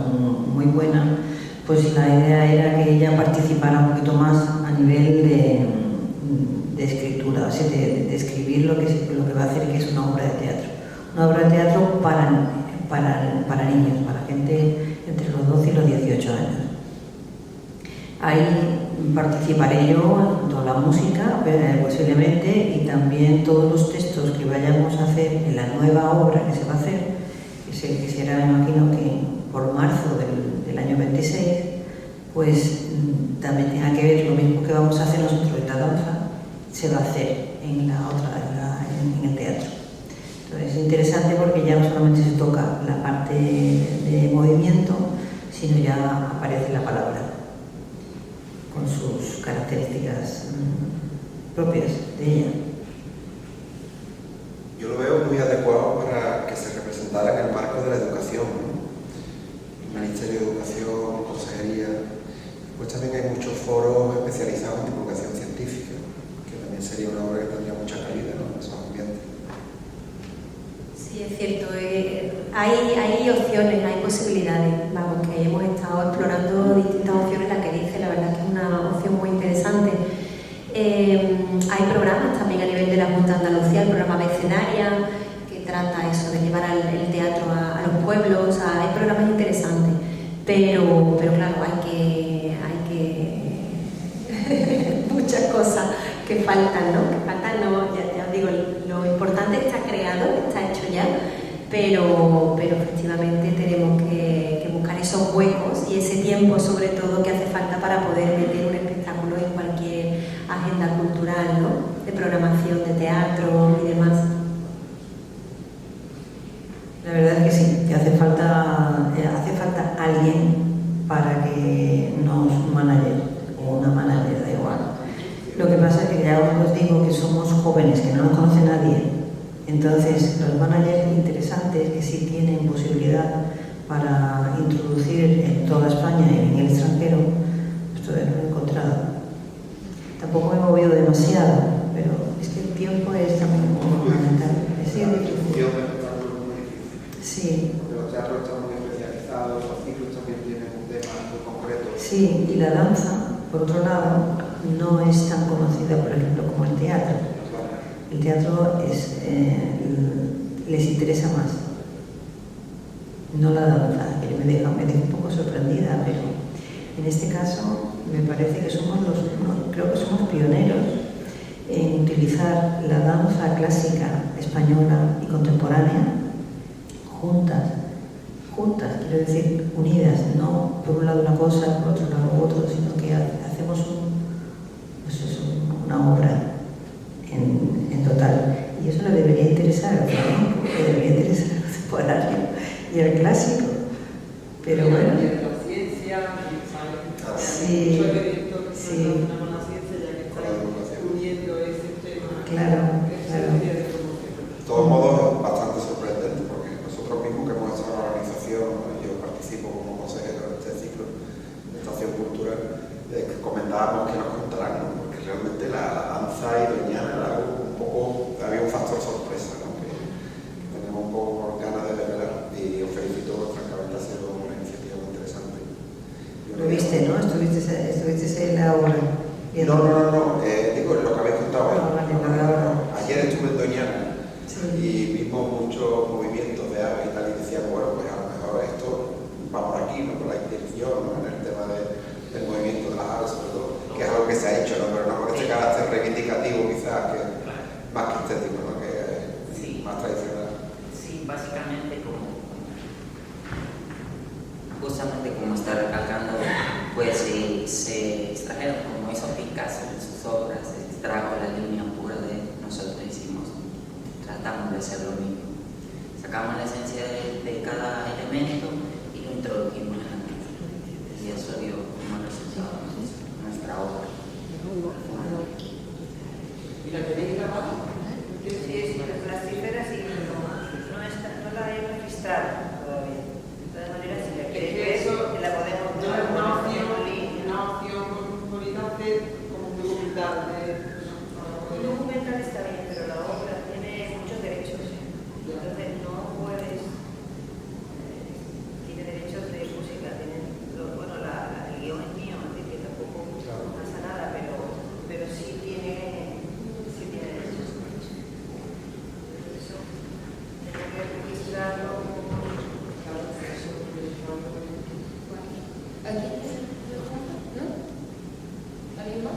muy buena, pues la idea era que ella participara un poquito más a nivel de escritura, o sea, de escribir lo que va a hacer, que es una obra de teatro. Una obra de teatro para niños, para gente entre los 12 y los 18 años. Ahí participaré yo, toda la música posiblemente, y también todos los textos que vayamos a hacer en la nueva obra que se va a hacer, que será, imagino que por marzo del año 26, pues también tenga que ver lo mismo que vamos a hacer nosotros en la danza, se va a hacer en el teatro. Entonces es interesante porque ya no solamente se toca la parte de movimiento, sino ya aparece la palabra con sus características propias de ella. Yo lo veo muy adecuado para que se representara en el marco de la educación, ¿no? El Ministerio de Educación, Consejería, pues también hay muchos foros especializados en divulgación científica, que también sería una obra que tendría mucha calidad, ¿no?, en esos ambientes. Sí, es cierto, hay opciones, hay posibilidades, vamos, que hemos estado explorando distintas opciones, la que dice, la verdad que es una opción muy interesante. Hay programas también a nivel de la Junta de Andalucía, el programa Vecenaria, que trata eso, de llevar el teatro a los pueblos, hay programas interesantes, pero claro, hay que muchas cosas que faltan, ¿no? Ya os digo, lo importante está creado, está hecho ya, pero efectivamente tenemos que buscar esos huecos y ese tiempo sobre todo que hace falta para poder meter un espectáculo en cualquier agenda cultural, ¿no?, de programación, de teatro y demás. La verdad es que sí, que hace falta alguien para que nos manager, o una manager, da igual. Lo que pasa es que ya os digo que somos jóvenes, que no nos conoce nadie. Entonces, los managers interesantes que sí tienen posibilidad para introducir en toda España y en el extranjero, pues todavía no he encontrado. Tampoco me he movido demasiado, pero es que el tiempo es también fundamental. Es difícil. Sí. Porque los teatros están muy especializados, los ciclos también tienen un tema muy concreto. Sí, y la danza, por otro lado, no es tan conocida, por ejemplo, como el teatro. El teatro les interesa más, no la danza, que me deja un poco sorprendida, pero en este caso me parece que creo que somos pioneros en utilizar la danza clásica española y contemporánea juntas, quiero decir, unidas, no por un lado una cosa, por otro lado otro, sino que hacemos una obra en total. Y eso le debería interesar al flamenco, le debería interesar al contemporáneo y al clásico. Pero bueno. La ciencia, sí, mucho evento que sí, se con la ciencia, ya que está uniendo ese tema. claro. De todos modos, es bastante sorprendente, porque nosotros mismos que hemos hecho la organización, ¿no?, yo participo como consejero de este ciclo de Estación Cultural, comentábamos que nos contarán, ¿no?, porque realmente la danza y Doñana era algo un poco, había un factor sorpresa, ¿no?, que tenemos un poco ganas de revelar, y os felicito vuestra cabeza, ha sido una iniciativa muy interesante. Lo viste, ¿no? Estuviste en la No, digo lo que habéis contado. Ayer estuve en Doñana y vimos muchos movimientos de aves y tal, y decíamos, bueno, pues a lo mejor esto va por aquí, ¿no? Por la intención, ¿no? En el tema del movimiento de las aves, sobre todo, que es algo que se ha hecho, ¿no? Pero no con este carácter reivindicativo, quizás, que más que estético, ¿no? Que es más tradicional. Sí, básicamente justamente como está recalcando, pues se extrajeron, como hizo Picasso en sus obras, se extrajo la línea pura de nosotros hicimos, tratamos de hacer lo mismo. Sacamos la esencia de cada elemento y lo introdujimos en la pintura. Y eso dio como resultado nuestra obra. ¿Y la tenéis grabada? Sí, las cifras sí, no la he registrado todavía. De todas maneras, si la queréis ver, la podemos dar. Una opción bonita hacer como un documental. Un documental está bien, pero la obra tiene muchos derechos. Entonces no puedes. Tiene derechos de música, el guión es mío, así que tampoco pasa nada, pero sí tiene derechos. Eso tengo que registrarlo. ¿Aquí? ¿No? ¿Alguien más?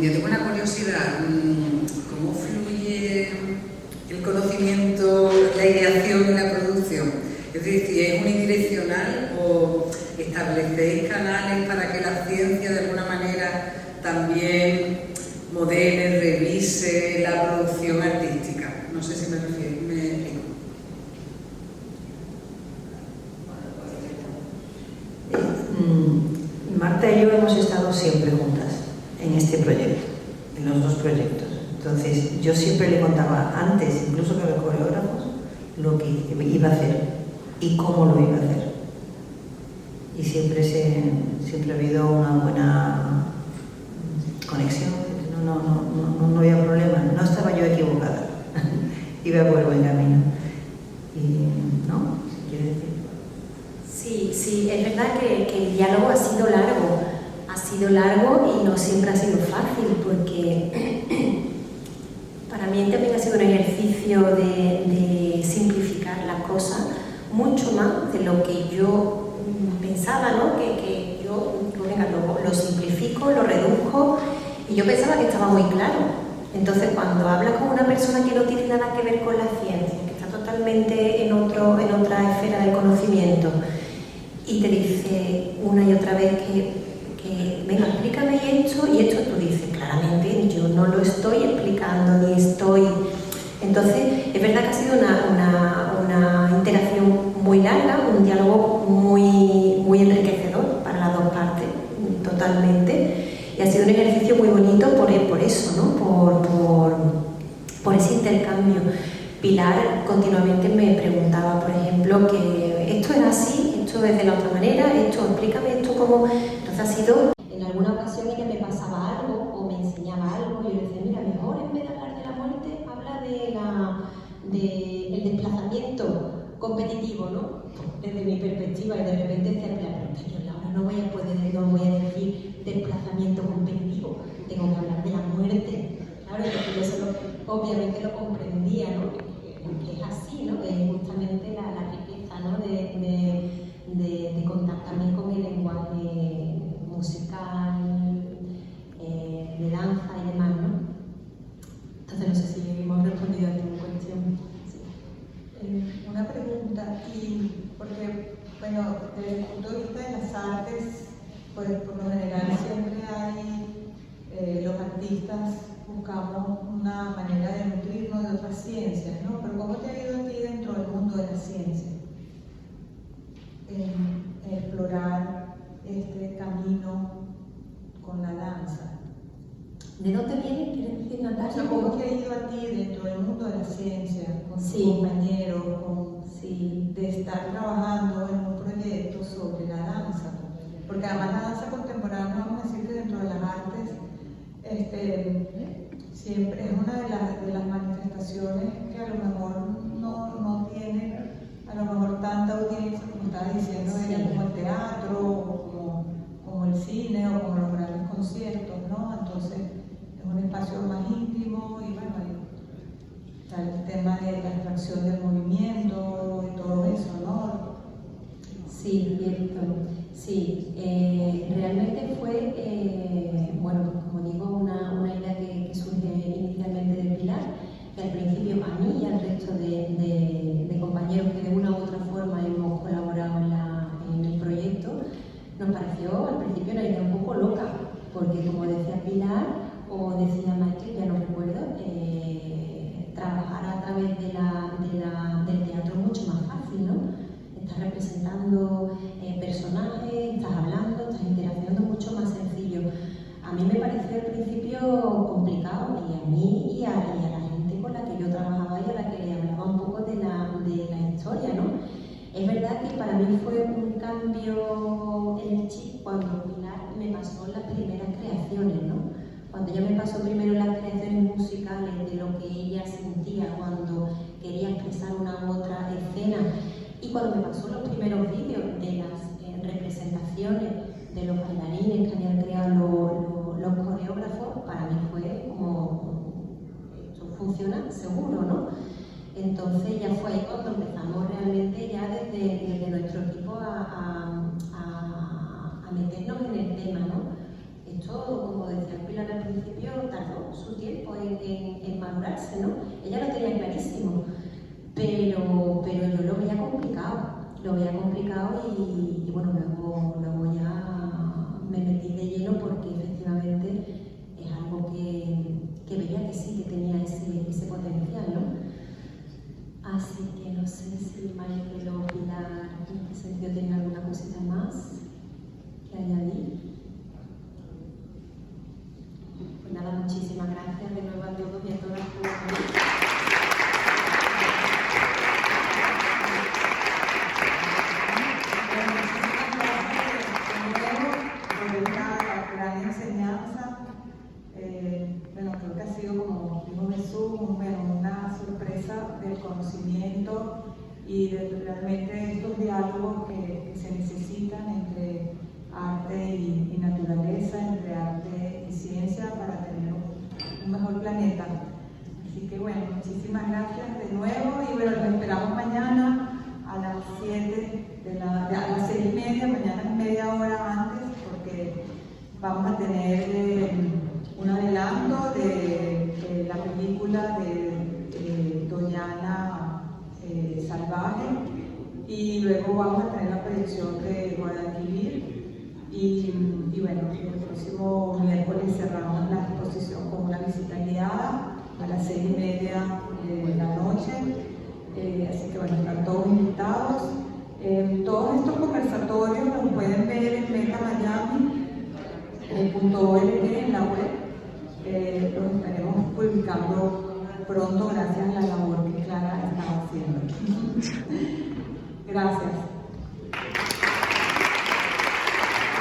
Yo tengo una curiosidad, ¿cómo fluye el conocimiento, la ideación y la producción? Es decir, si es unidireccional o establecéis canales para que la ciencia de alguna manera también modele, revise la producción artística. No sé si me explico. Marta y yo hemos estado siempre juntas en este proyecto, en los dos proyectos. Entonces, yo siempre le contaba antes, incluso que los coreógrafos, lo que iba a hacer y cómo lo iba a hacer. Y siempre ha habido una buena conexión, no había problema, no estaba yo equivocada, iba por buen camino. Y, ¿no? ¿Quiere decir? Sí, es verdad que el diálogo ha sido largo y no siempre ha sido fácil, porque para mí también ha sido un ejercicio de simplificar las cosas mucho más de lo que yo pensaba, ¿no? Que yo lo simplifico, lo reduzco, y yo pensaba que estaba muy claro. Entonces, cuando hablas con una persona que no tiene nada que ver con la ciencia, que está totalmente en otra esfera del conocimiento, y te dice una y otra vez que venga, explícame esto, y esto tú dices, claramente yo no lo estoy explicando, ni estoy... Entonces, es verdad que ha sido una interacción muy larga, un diálogo muy enriquecedor para las dos partes, totalmente, y ha sido un ejercicio muy bonito por eso, ¿no? Por ese intercambio. Pilar continuamente me preguntaba, por ejemplo, que esto era así, esto es de la otra manera, esto, explícame esto cómo... Entonces ha sido... En alguna ocasión ella me pasaba algo o me enseñaba algo, y yo le decía, mira, mejor en vez de hablar de la muerte, habla del desplazamiento competitivo, ¿no? Desde mi perspectiva, y de repente decía, pero yo ahora no voy a decir desplazamiento competitivo, tengo que hablar de la muerte. Claro, y yo eso obviamente lo comprendía, ¿no? Que es así, ¿no? Es justamente la riqueza, ¿no? De contactar también con el lenguaje musical, de danza y demás, ¿no? Entonces no sé si hemos respondido a tu cuestión. Sí. Una pregunta, porque, bueno, desde el punto de vista de las artes, pues por lo general siempre hay, los artistas buscamos una manera de nutrirnos de otras ciencias, ¿no? Pero ¿cómo te ha ido a ti dentro del mundo de la ciencia? En explorar este camino con la danza. ¿De dónde viene? ¿Quieres decir, Natalia? O sea, ¿cómo te ha ido a ti dentro del mundo de la ciencia, con tus compañeros, de estar trabajando en un proyecto sobre la danza? Porque además la danza contemporánea, vamos a decir que dentro de las artes, siempre es una de las manifestaciones que a lo mejor no tiene a lo mejor tanta audiencia como estaba diciendo ella, como el teatro, o como el cine, o como los grandes conciertos, ¿no? Entonces es un espacio más íntimo y bueno, está el tema de la atracción del movimiento y todo eso, ¿no? Sí, cierto. Sí, realmente fue, bueno, como digo, una idea que surge inicialmente de Pilar, que al principio a mí y al resto de compañeros que de una u otra forma hemos colaborado en el proyecto, nos pareció al principio una idea un poco loca, porque como decía Pilar, o decía Michael, ya no recuerdo, trabajar a través del teatro es mucho más fácil, ¿no? Estás representando personajes, estás hablando, estás interaccionando, mucho más sencillo. A mí me pareció al principio complicado, y a mí y a la gente con la que yo trabajaba y a la que le hablaba un poco de la historia, ¿no? Es verdad que para mí fue un cambio en el chip cuando Pilar me pasó las primeras creaciones, ¿no? Cuando ella me pasó primero las creaciones musicales de lo que ella sentía cuando quería expresar una u otra escena, y cuando me pasó los primeros vídeos de las representaciones de los bailarines que habían creado los coreógrafos, para mí fue como, esto funciona seguro, ¿no? Entonces ya fue ahí cuando empezamos realmente ya desde nuestro equipo a meternos en el tema, ¿no? Esto, como decía Pilar al principio, tardó su tiempo en madurarse, ¿no? Ella lo tenía clarísimo, pero yo lo veía complicado y bueno, luego ya me metí de lleno porque efectivamente es algo que veía que sí, que tenía ese potencial, ¿no? Así que no sé si Michael o Pilar en este sentido tienen alguna cosita más que añadir. Pues nada, muchísimas gracias de nuevo a todos y a todas por venir. Gran enseñanza, bueno, creo que ha sido, como dijo Jesús, una sorpresa del conocimiento y de realmente estos diálogos que se necesitan entre arte y naturaleza, entre arte y ciencia para tener un mejor planeta. Así que bueno, muchísimas gracias de nuevo y bueno, los esperamos mañana a las 7 a las 6:30, mañana media hora antes, porque vamos a tener un adelanto de la película de Doñana Salvaje, y luego vamos a tener la proyección de Guadalquivir y bueno, el próximo miércoles cerramos la exposición con una visita guiada a las 6:30 de la noche, así que bueno, están todos invitados. Todos estos conversatorios los pueden ver en metamiami.org en la web. Los estaremos publicando pronto gracias a la labor que Clara está haciendo. Gracias.